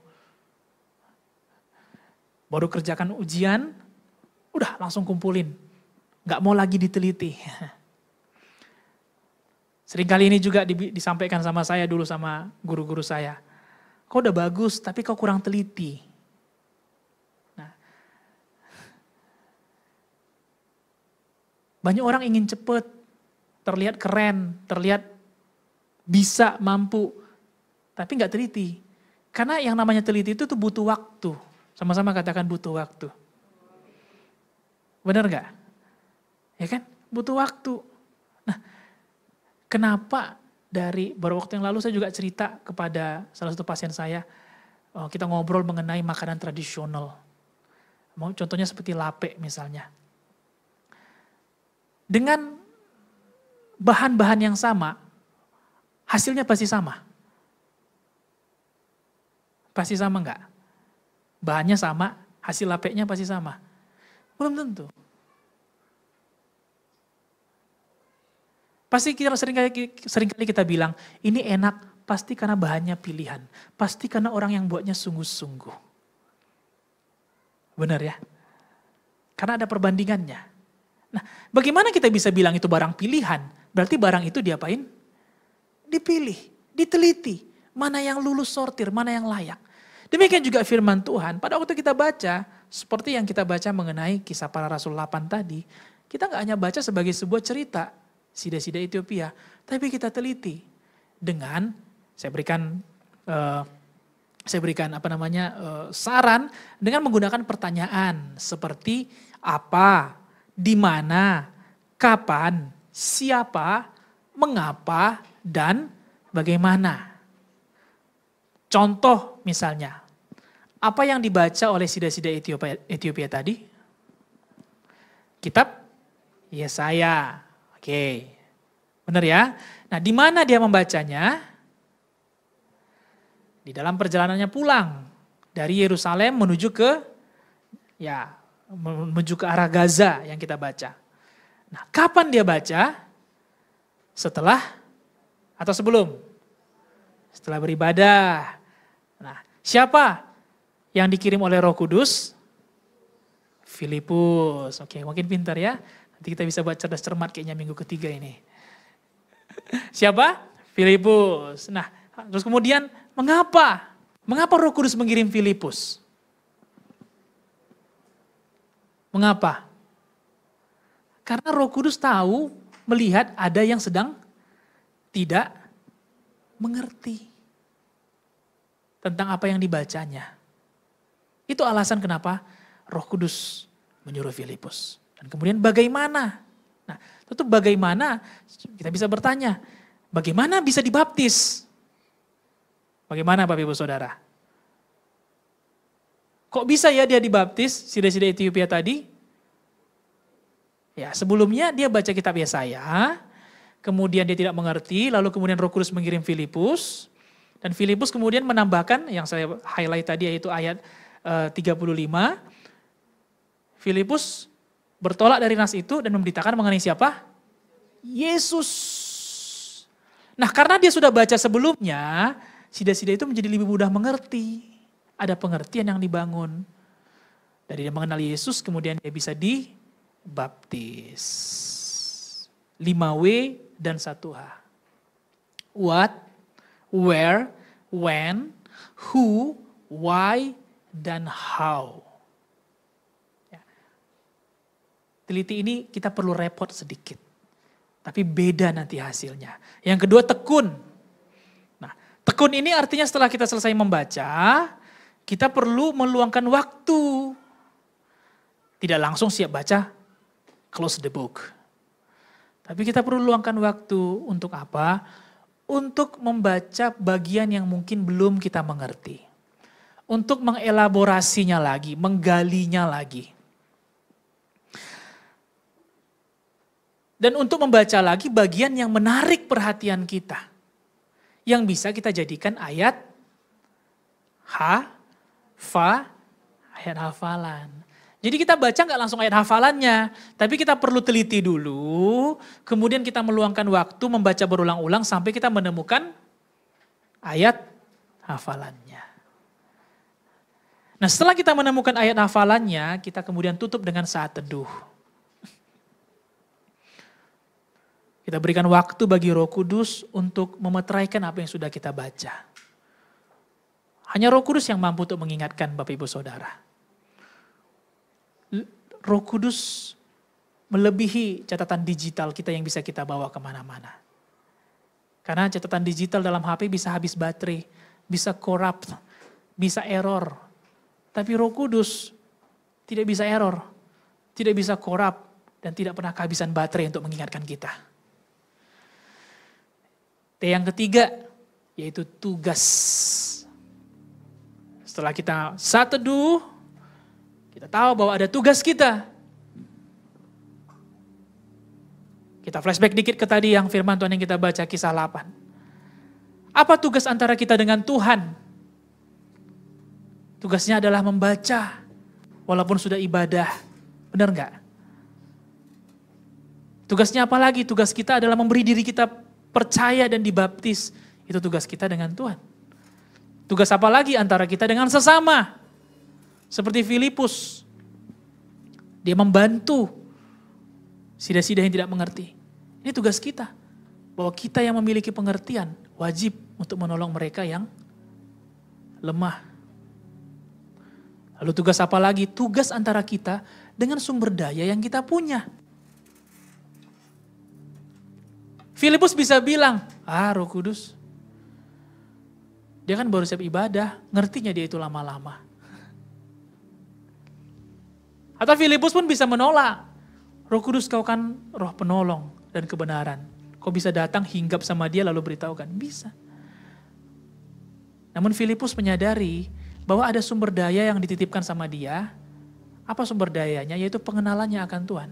Baru kerjakan ujian, udah langsung kumpulin. Gak mau lagi diteliti. Seringkali ini juga disampaikan sama saya dulu sama guru-guru saya. Kau udah bagus tapi kau kurang teliti. Nah, banyak orang ingin cepet. Terlihat keren, terlihat bisa, mampu, tapi nggak teliti. Karena yang namanya teliti itu tuh butuh waktu. Sama-sama katakan butuh waktu. Benar nggak? Ya kan? Butuh waktu. Nah, kenapa dari beberapa waktu yang lalu saya juga cerita kepada salah satu pasien saya, kita ngobrol mengenai makanan tradisional. Contohnya seperti lape misalnya. Dengan bahan-bahan yang sama, hasilnya pasti sama. Pasti sama enggak? Bahannya sama, hasil lapeknya pasti sama. Belum tentu. Pasti seringkali kita bilang, ini enak pasti karena bahannya pilihan. Pasti karena orang yang buatnya sungguh-sungguh. Benar ya? Karena ada perbandingannya. Nah, bagaimana kita bisa bilang itu barang pilihan? Berarti barang itu diapain? Dipilih, diteliti. Mana yang lulus sortir, mana yang layak. Demikian juga firman Tuhan. Pada waktu kita baca, seperti yang kita baca mengenai kisah para rasul 8 tadi. Kita gak hanya baca sebagai sebuah cerita, sida-sida Ethiopia. Tapi kita teliti. Dengan, saya berikan saran dengan menggunakan pertanyaan. Seperti apa, di mana, kapan, siapa, mengapa, dan bagaimana. Contoh misalnya, apa yang dibaca oleh sida-sida Ethiopia tadi? Kitab Yesaya. Oke, benar ya? Nah, di mana dia membacanya? Di dalam perjalanannya pulang dari Yerusalem menuju ke arah Gaza yang kita baca. Nah, kapan dia baca? Setelah atau sebelum? Setelah beribadah. Nah, siapa yang dikirim oleh Roh Kudus? Filipus. Oke, mungkin pintar ya. Nanti kita bisa buat cerdas cermat kayaknya minggu ketiga ini. Siapa? Filipus. Nah, terus kemudian mengapa? Mengapa Roh Kudus mengirim Filipus? Mengapa? Karena Roh Kudus tahu, melihat ada yang sedang tidak mengerti tentang apa yang dibacanya. Itu alasan kenapa Roh Kudus menyuruh Filipus. Dan kemudian bagaimana? Nah, tentu bagaimana kita bisa bertanya, bagaimana bisa dibaptis? Bagaimana Bapak Ibu Saudara? Kok bisa ya dia dibaptis, sida-sida Ethiopia tadi? Ya, sebelumnya dia baca kitab Yesaya, kemudian dia tidak mengerti, lalu kemudian Roh Kudus mengirim Filipus, dan Filipus kemudian menambahkan, yang saya highlight tadi yaitu ayat 35, Filipus bertolak dari nas itu dan memberitakan mengenai siapa? Yesus. Nah, karena dia sudah baca sebelumnya, sida-sida itu menjadi lebih mudah mengerti. Ada pengertian yang dibangun. Dari dia mengenal Yesus, kemudian dia bisa dibaptis. 5W dan 1H. What, where, when, who, why, dan how. Teliti ini kita perlu repot sedikit. Tapi beda nanti hasilnya. Yang kedua tekun. Nah, tekun ini artinya setelah kita selesai membaca, kita perlu meluangkan waktu. Tidak langsung siap baca, close the book. Tapi kita perlu luangkan waktu untuk apa? Untuk membaca bagian yang mungkin belum kita mengerti. Untuk mengelaborasinya lagi, menggalinya lagi. Dan untuk membaca lagi bagian yang menarik perhatian kita. Yang bisa kita jadikan ayat ayat hafalan. Jadi kita baca nggak langsung ayat hafalannya. Tapi kita perlu teliti dulu. Kemudian kita meluangkan waktu membaca berulang-ulang sampai kita menemukan ayat hafalannya. Nah, setelah kita menemukan ayat hafalannya, kita kemudian tutup dengan saat teduh. Kita berikan waktu bagi Roh Kudus untuk memeteraikan apa yang sudah kita baca. Hanya Roh Kudus yang mampu untuk mengingatkan Bapak Ibu Saudara. Roh Kudus melebihi catatan digital kita yang bisa kita bawa kemana-mana. Karena catatan digital dalam HP bisa habis baterai, bisa corrupt, bisa error. Tapi Roh Kudus tidak bisa error, tidak bisa corrupt, dan tidak pernah kehabisan baterai untuk mengingatkan kita. Yang ketiga, yaitu tugas. Setelah kita saat teduh, kita tahu bahwa ada tugas kita. Kita flashback dikit ke tadi yang firman Tuhan yang kita baca Kisah 8. Apa tugas antara kita dengan Tuhan? Tugasnya adalah membaca, walaupun sudah ibadah. Benar enggak? Tugasnya apa lagi? Tugas kita adalah memberi diri kita percaya dan dibaptis. Itu tugas kita dengan Tuhan. Tugas apa lagi antara kita dengan sesama? Seperti Filipus. Dia membantu sida-sida yang tidak mengerti. Ini tugas kita. Bahwa kita yang memiliki pengertian wajib untuk menolong mereka yang lemah. Lalu tugas apa lagi? Tugas antara kita dengan sumber daya yang kita punya. Filipus bisa bilang, Roh Kudus, dia kan baru siap ibadah, ngertinya dia itu lama-lama. Atau Filipus pun bisa menolak, Roh Kudus kau kan roh penolong dan kebenaran. Kau bisa datang hinggap sama dia lalu beritahukan, bisa. Namun Filipus menyadari bahwa ada sumber daya yang dititipkan sama dia. Apa sumber dayanya? Yaitu pengenalannya akan Tuhan.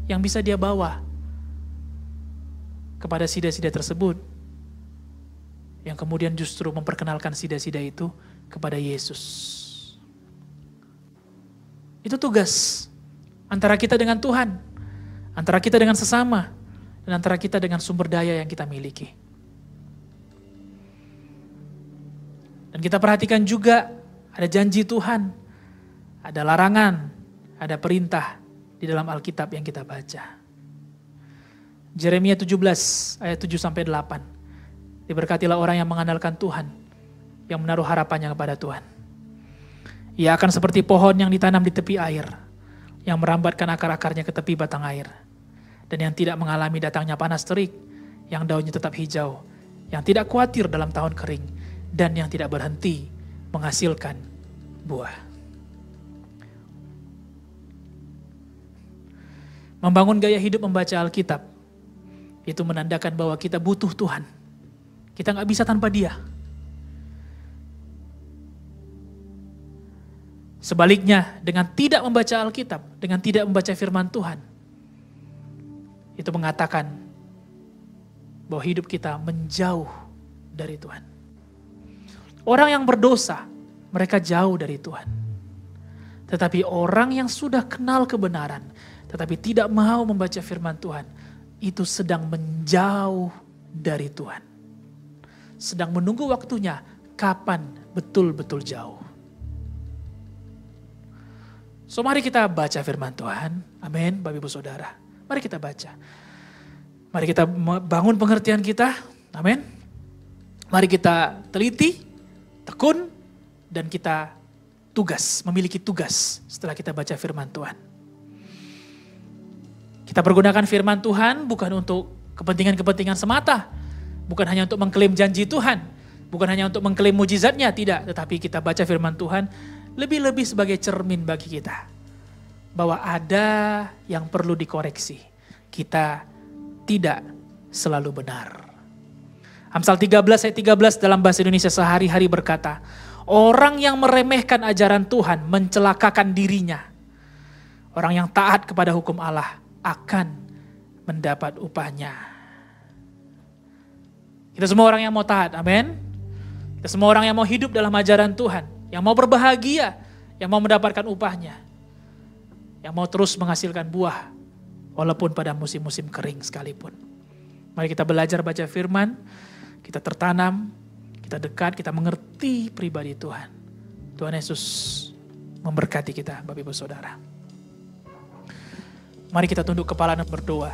Yang bisa dia bawa kepada sida-sida tersebut, yang kemudian justru memperkenalkan sida-sida itu kepada Yesus. Itu tugas antara kita dengan Tuhan, antara kita dengan sesama, dan antara kita dengan sumber daya yang kita miliki. Dan kita perhatikan juga ada janji Tuhan, ada larangan, ada perintah di dalam Alkitab yang kita baca. Yeremia 17 ayat 7-8. Diberkatilah orang yang mengandalkan Tuhan, yang menaruh harapannya kepada Tuhan. Ia akan seperti pohon yang ditanam di tepi air, yang merambatkan akar-akarnya ke tepi batang air, dan yang tidak mengalami datangnya panas terik, yang daunnya tetap hijau, yang tidak khawatir dalam tahun kering, dan yang tidak berhenti menghasilkan buah. Membangun gaya hidup membaca Alkitab, itu menandakan bahwa kita butuh Tuhan. Kita gak bisa tanpa Dia. Sebaliknya, dengan tidak membaca Alkitab, dengan tidak membaca firman Tuhan, itu mengatakan bahwa hidup kita menjauh dari Tuhan. Orang yang berdosa, mereka jauh dari Tuhan. Tetapi orang yang sudah kenal kebenaran, tetapi tidak mau membaca firman Tuhan, itu sedang menjauh dari Tuhan. Sedang menunggu waktunya, kapan betul-betul jauh. So mari kita baca firman Tuhan. Amin, Bapak Ibu Saudara. Mari kita baca. Mari kita bangun pengertian kita. Amin. Mari kita teliti, tekun, dan kita memiliki tugas setelah kita baca firman Tuhan. Kita pergunakan firman Tuhan bukan untuk kepentingan-kepentingan semata. Bukan hanya untuk mengklaim janji Tuhan. Bukan hanya untuk mengklaim mujizatnya, tidak. Tetapi kita baca firman Tuhan lebih-lebih sebagai cermin bagi kita. Bahwa ada yang perlu dikoreksi. Kita tidak selalu benar. Amsal 13 ayat 13 dalam bahasa Indonesia sehari-hari berkata, orang yang meremehkan ajaran Tuhan mencelakakan dirinya. Orang yang taat kepada hukum Allah akan mendapat upahnya. Kita semua orang yang mau taat, amin. Kita semua orang yang mau hidup dalam ajaran Tuhan, yang mau berbahagia, yang mau mendapatkan upahnya, yang mau terus menghasilkan buah, walaupun pada musim-musim kering sekalipun. Mari kita belajar baca firman, kita tertanam, kita dekat, kita mengerti pribadi Tuhan. Tuhan Yesus memberkati kita, Bapak Ibu Saudara. Mari kita tunduk kepala dan berdoa.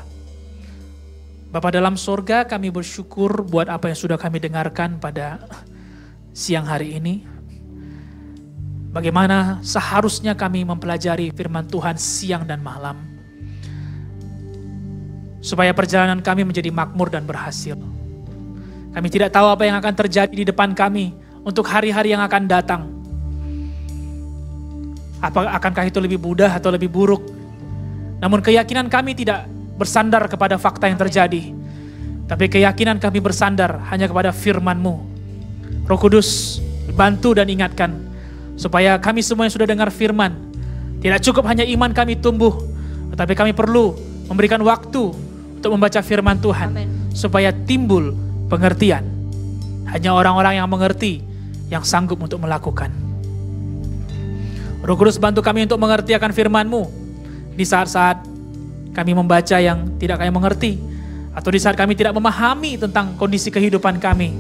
Bapa dalam sorga, kami bersyukur buat apa yang sudah kami dengarkan pada siang hari ini. Bagaimana seharusnya kami mempelajari firman Tuhan siang dan malam. Supaya perjalanan kami menjadi makmur dan berhasil. Kami tidak tahu apa yang akan terjadi di depan kami untuk hari-hari yang akan datang. Akankah itu lebih mudah atau lebih buruk? Namun keyakinan kami tidak bersandar kepada fakta yang terjadi. Tapi keyakinan kami bersandar hanya kepada firman-Mu. Roh Kudus, bantu dan ingatkan. Supaya kami semua yang sudah dengar firman, tidak cukup hanya iman kami tumbuh, tetapi kami perlu memberikan waktu untuk membaca firman Tuhan. Amen. Supaya timbul pengertian. Hanya orang-orang yang mengerti yang sanggup untuk melakukan. Roh Kudus bantu kami untuk mengerti akan firman-Mu. Di saat-saat kami membaca yang tidak kami mengerti, atau di saat kami tidak memahami tentang kondisi kehidupan kami,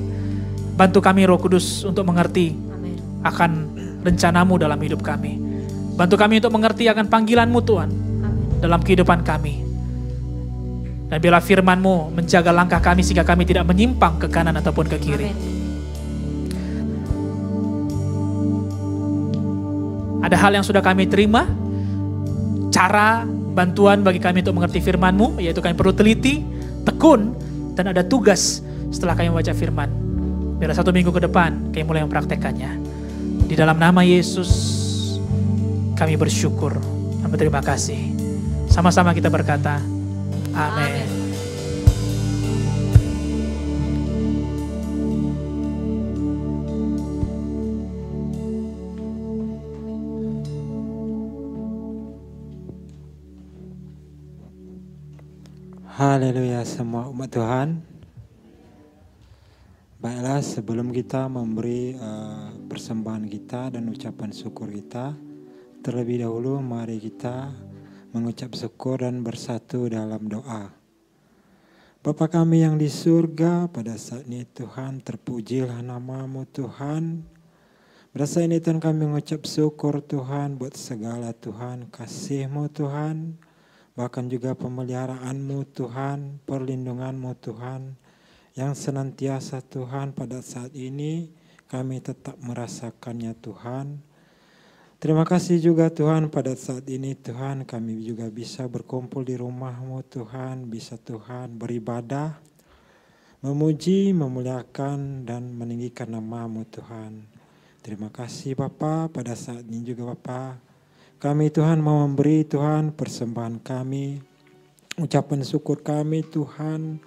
bantu kami Roh Kudus untuk mengerti akan rencana-Mu dalam hidup kami. Bantu kami untuk mengerti akan panggilan-Mu Tuhan dalam kehidupan kami. Dan biarlah firman-Mu menjaga langkah kami sehingga kami tidak menyimpang ke kanan ataupun ke kiri. Ada hal yang sudah kami terima, cara bantuan bagi kami untuk mengerti firman-Mu, yaitu kami perlu teliti, tekun, dan ada tugas setelah kami membaca firman. Biarlah 1 minggu ke depan kami mulai mempraktekannya. Di dalam nama Yesus kami bersyukur dan berterima kasih. Sama-sama kita berkata, amin. Haleluya semua umat Tuhan. Baiklah, sebelum kita memberi persembahan kita dan ucapan syukur kita, terlebih dahulu mari kita mengucap syukur dan bersatu dalam doa. Bapa kami yang di surga, pada saat ini Tuhan, terpujilah nama-Mu Tuhan. Pada saat ini Tuhan kami mengucap syukur Tuhan buat segala Tuhan kasih-Mu Tuhan, bahkan juga pemeliharaan-Mu Tuhan, perlindungan-Mu Tuhan, yang senantiasa Tuhan pada saat ini kami tetap merasakannya Tuhan. Terima kasih juga Tuhan pada saat ini Tuhan kami juga bisa berkumpul di rumah-Mu Tuhan, bisa Tuhan beribadah. memuji, memuliakan, dan meninggikan nama-Mu Tuhan. Terima kasih Bapa, pada saat ini juga Bapa, kami Tuhan mau memberi Tuhan persembahan kami, ucapan syukur kami Tuhan,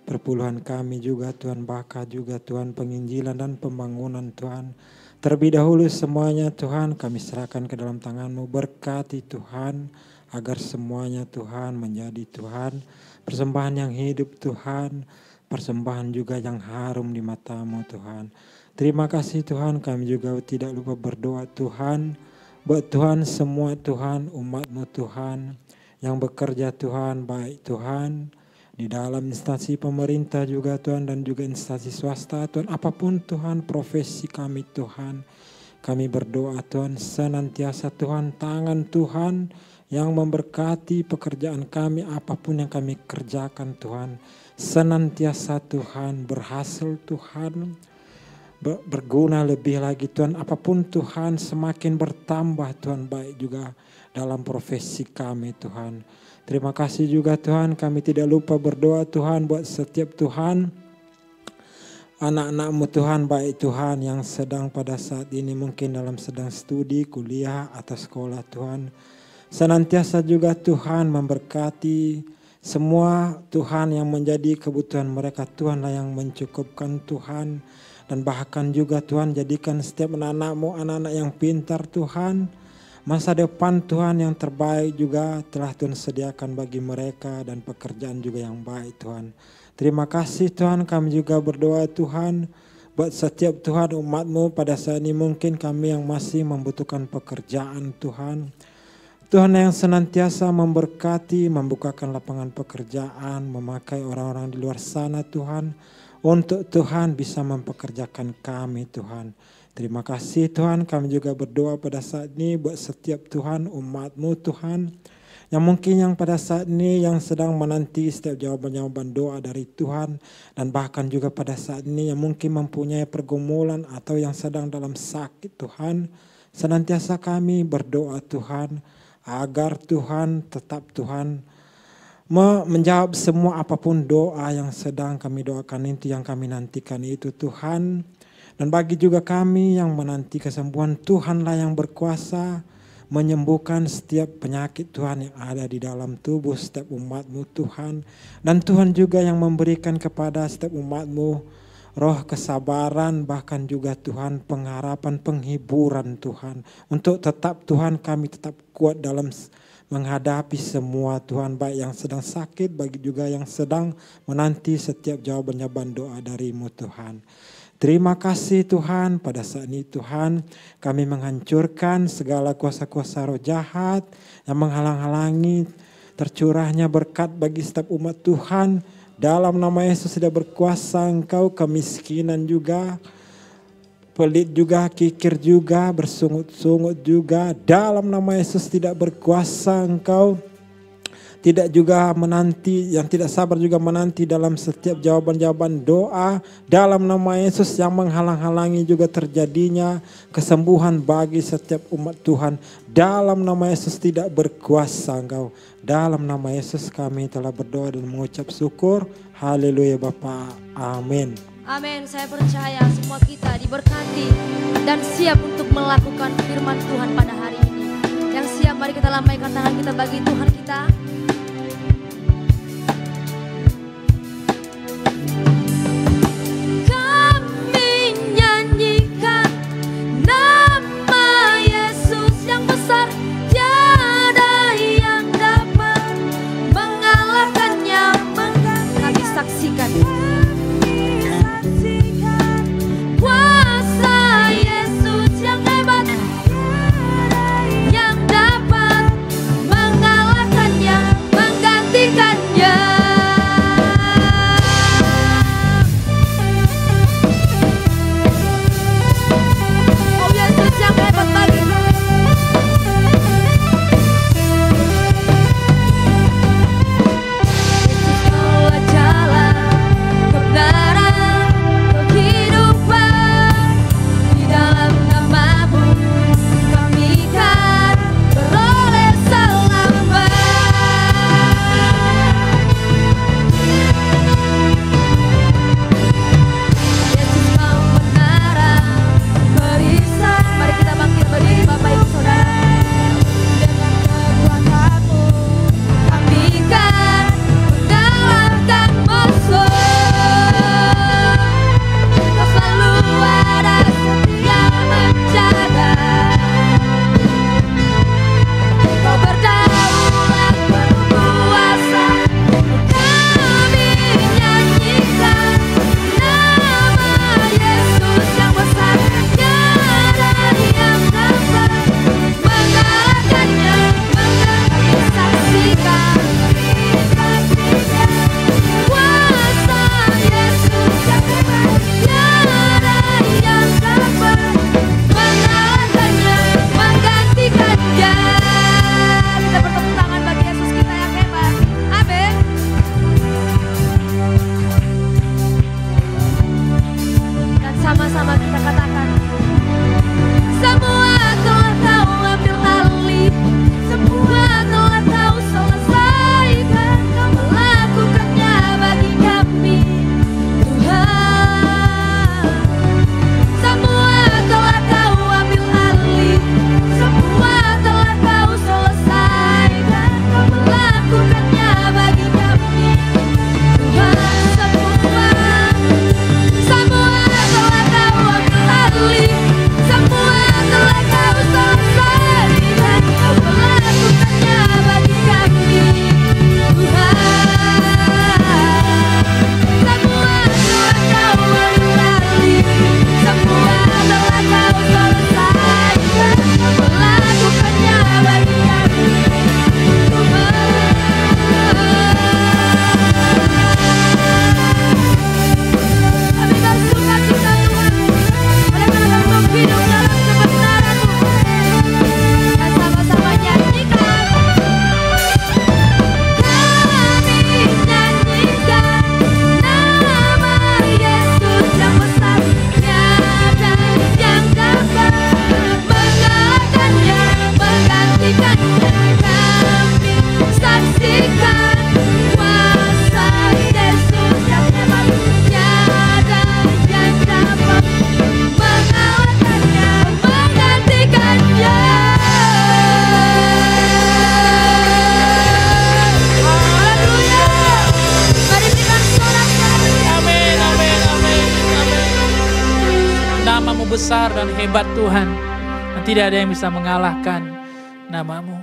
perpuluhan kami juga Tuhan, bahkan juga Tuhan penginjilan dan pembangunan Tuhan. Terlebih dahulu semuanya Tuhan kami serahkan ke dalam tangan-Mu, berkati Tuhan, agar semuanya Tuhan menjadi Tuhan, persembahan yang hidup Tuhan, persembahan juga yang harum di mata-Mu Tuhan. Terima kasih Tuhan, kami juga tidak lupa berdoa Tuhan, buat Tuhan semua Tuhan, umat-Mu Tuhan, yang bekerja Tuhan, baik Tuhan, di dalam instansi pemerintah juga Tuhan, dan juga instansi swasta Tuhan, apapun Tuhan profesi kami Tuhan, kami berdoa Tuhan, senantiasa Tuhan, tangan Tuhan yang memberkati pekerjaan kami, apapun yang kami kerjakan Tuhan, senantiasa Tuhan, berhasil Tuhan, berguna lebih lagi Tuhan, apapun Tuhan, semakin bertambah Tuhan, baik juga dalam profesi kami Tuhan. Terima kasih juga Tuhan, kami tidak lupa berdoa Tuhan buat setiap Tuhan, anak-anak-Mu Tuhan, baik Tuhan yang sedang pada saat ini mungkin dalam sedang studi, kuliah, atau sekolah Tuhan. Senantiasa juga Tuhan memberkati semua Tuhan yang menjadi kebutuhan mereka, Tuhanlah yang mencukupkan Tuhan. Dan bahkan juga Tuhan jadikan setiap anak-anak-Mu anak-anak yang pintar Tuhan. Masa depan Tuhan yang terbaik juga telah Tuhan sediakan bagi mereka, dan pekerjaan juga yang baik Tuhan. Terima kasih Tuhan, kami juga berdoa Tuhan buat setiap Tuhan umat-Mu pada saat ini, mungkin kami yang masih membutuhkan pekerjaan Tuhan. Tuhan yang senantiasa memberkati, membukakan lapangan pekerjaan, memakai orang-orang di luar sana Tuhan, untuk Tuhan bisa mempekerjakan kami Tuhan. Terima kasih Tuhan, kami juga berdoa pada saat ini buat setiap Tuhan umat-Mu Tuhan, yang mungkin yang pada saat ini yang sedang menanti setiap jawaban-jawaban doa dari Tuhan, dan bahkan juga pada saat ini yang mungkin mempunyai pergumulan atau yang sedang dalam sakit Tuhan, senantiasa kami berdoa Tuhan, agar Tuhan tetap Tuhan menjawab semua apapun doa yang sedang kami doakan itu, yang kami nantikan itu Tuhan. Dan bagi juga kami yang menanti kesembuhan, Tuhanlah yang berkuasa menyembuhkan setiap penyakit Tuhan yang ada di dalam tubuh setiap umat-Mu Tuhan. Dan Tuhan juga yang memberikan kepada setiap umat-Mu roh kesabaran, bahkan juga Tuhan pengharapan, penghiburan Tuhan. Untuk tetap Tuhan kami tetap kuat dalam menghadapi semua Tuhan, baik yang sedang sakit, bagi juga yang sedang menanti setiap jawaban-jawaban doa dari-Mu Tuhan. Terima kasih Tuhan, pada saat ini Tuhan kami menghancurkan segala kuasa-kuasa roh jahat yang menghalang-halangi tercurahnya berkat bagi setiap umat Tuhan. Dalam nama Yesus tidak berkuasa Engkau, kemiskinan juga, pelit juga, kikir juga, bersungut-sungut juga. Dalam nama Yesus tidak berkuasa Engkau. Tidak juga menanti, yang tidak sabar juga menanti dalam setiap jawaban-jawaban doa. Dalam nama Yesus yang menghalang-halangi juga terjadinya kesembuhan bagi setiap umat Tuhan. Dalam nama Yesus tidak berkuasa Engkau. Dalam nama Yesus kami telah berdoa dan mengucap syukur. Haleluya Bapa. Amin. Amin. Saya percaya semua kita diberkati dan siap untuk melakukan firman Tuhan pada hari ini. Yang siap, mari kita lambaikan tangan kita bagi Tuhan kita. Yang dapat mengalahkannya. Sama-sama kita katakan. Semua telah Kau ambil alih, semua telah Kau selesaikan, Kau melakukannya bagi kami, Tuhan. Semua telah Kau ambil alih, semua telah Kau selesaikan, Kau melakukannya bagi kami, Tuhan. Semua telah Kau ambil alih, semua telah Kau selesaikan, Kau melakukannya bagi kami, Tuhan. Semua telah Kau ambil alih, semua telah Kau selesaikan, Kau melakukannya bagi kami, Tuhan. Kami bersuka cita Tuhan, oleh karena Kau hidup dalam kebenaran-Mu. Dan sama-sama nyanyikan. Kami nyanyikan nama Yesus yang besar, tiada yang dapat mengalahkannya, menggantikannya. Kami saksikan kuasa Yesus yang hebat, tiada yang dapat mengalahkannya, menggantikannya. Haleluya. Mari berikan sorak-sorai. Amin, amin, amin, amin. Nama-Mu besar dan hebat Tuhan, dan tidak ada yang bisa mengalahkan nama-Mu.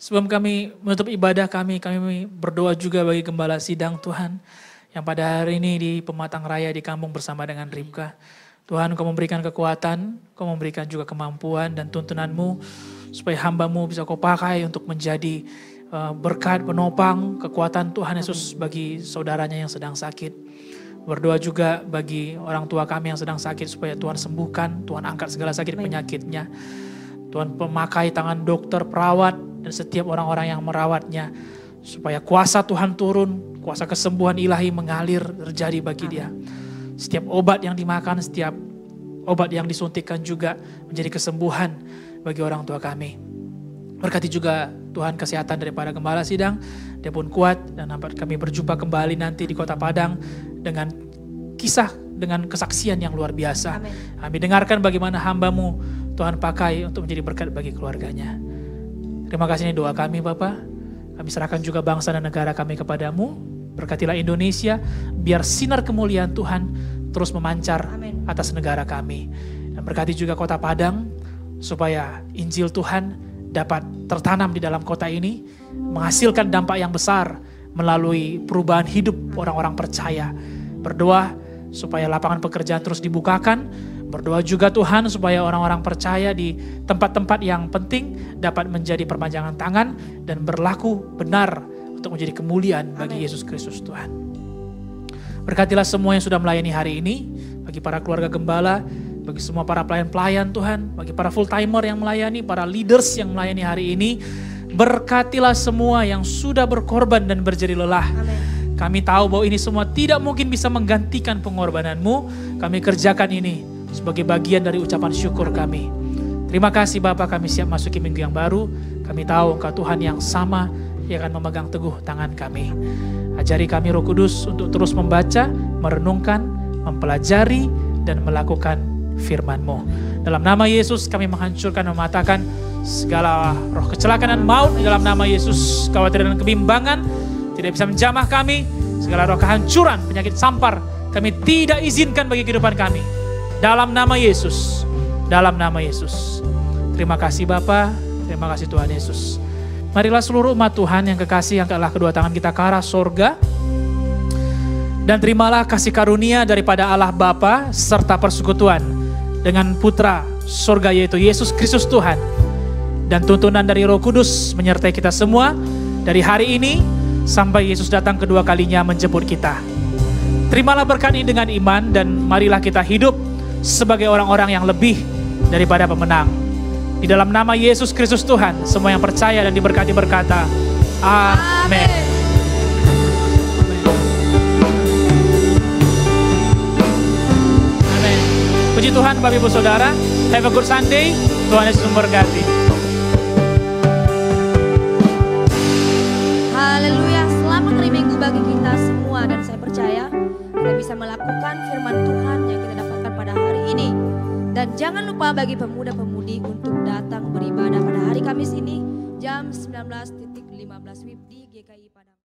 Sebelum kami menutup ibadah kami berdoa juga bagi Gembala Sidang Tuhan, yang pada hari ini di Pematang Raya di kampung bersama dengan Ribka. Tuhan, Kau memberikan kekuatan, Kau memberikan juga kemampuan dan tuntunan-Mu, supaya hamba-Mu bisa Kau pakai untuk menjadi berkat, penopang, kekuatan Tuhan Yesus bagi saudaranya yang sedang sakit. Berdoa juga bagi orang tua kami yang sedang sakit, supaya Tuhan sembuhkan, Tuhan angkat segala sakit penyakitnya. Tuhan pemakai tangan dokter, perawat, dan setiap orang-orang yang merawatnya, supaya kuasa Tuhan turun, kuasa kesembuhan ilahi mengalir terjadi bagi dia. Setiap obat yang dimakan, setiap obat yang disuntikkan juga menjadi kesembuhan bagi orang tua kami. Berkati juga Tuhan kesehatan daripada Gembala Sidang, dia pun kuat, dan dapat kami berjumpa kembali nanti di Kota Padang dengan kisah, dengan kesaksian yang luar biasa. Amin. Kami dengarkan bagaimana hamba-Mu Tuhan pakai untuk menjadi berkat bagi keluarganya. Terima kasih, ini doa kami Bapa. Kami serahkan juga bangsa dan negara kami kepadamu. Berkatilah Indonesia, biar sinar kemuliaan Tuhan terus memancar atas negara kami. Dan berkati juga Kota Padang, supaya Injil Tuhan dapat tertanam di dalam kota ini, menghasilkan dampak yang besar melalui perubahan hidup orang-orang percaya. Berdoa supaya lapangan pekerjaan terus dibukakan. Berdoa juga Tuhan supaya orang-orang percaya di tempat-tempat yang penting dapat menjadi perpanjangan tangan dan berlaku benar untuk menjadi kemuliaan bagi Yesus Kristus Tuhan. Berkatilah semua yang sudah melayani hari ini, bagi para keluarga gembala, bagi semua para pelayan-pelayan Tuhan, bagi para full-timer yang melayani, para leaders yang melayani hari ini. Berkatilah semua yang sudah berkorban dan berjeri lelah. Amin. Kami tahu bahwa ini semua tidak mungkin bisa menggantikan pengorbanan-Mu. Kami kerjakan ini sebagai bagian dari ucapan syukur kami. Terima kasih Bapa, kami siap masuki minggu yang baru. Kami tahu Engkau Tuhan yang sama, yang akan memegang teguh tangan kami. Ajari kami Roh Kudus untuk terus membaca, merenungkan, mempelajari, dan melakukan firman-Mu. Dalam nama Yesus kami menghancurkan dan mematakan segala roh kecelakaan dan maut di dalam nama Yesus. Kekhawatiran dan kebimbangan tidak bisa menjamah kami. Segala roh kehancuran, penyakit sampar kami tidak izinkan bagi kehidupan kami. Dalam nama Yesus, dalam nama Yesus. Terima kasih Bapa, terima kasih Tuhan Yesus. Marilah seluruh umat Tuhan yang kekasih angkatlah kedua tangan kita ke arah sorga. Dan terimalah kasih karunia daripada Allah Bapa serta persekutuan dengan Putra sorga yaitu Yesus Kristus Tuhan. Dan tuntunan dari Roh Kudus menyertai kita semua dari hari ini sampai Yesus datang kedua kalinya menjemput kita. Terimalah berkat ini dengan iman dan marilah kita hidup sebagai orang-orang yang lebih daripada pemenang. Di dalam nama Yesus Kristus Tuhan, semua yang percaya dan diberkati berkata, Amin. Amin. Tuhan Bapak Ibu Saudara. Have a good Sunday. Tuhan Yesus memberkati. Haleluya, selamat hari Minggu bagi kita semua. Dan saya percaya kita bisa melakukan firman Tuhan yang kita dapatkan pada hari ini. Dan jangan lupa bagi pemuda-pemudi untuk datang beribadah pada hari Kamis ini jam 19.15 WIB di GKI Padang.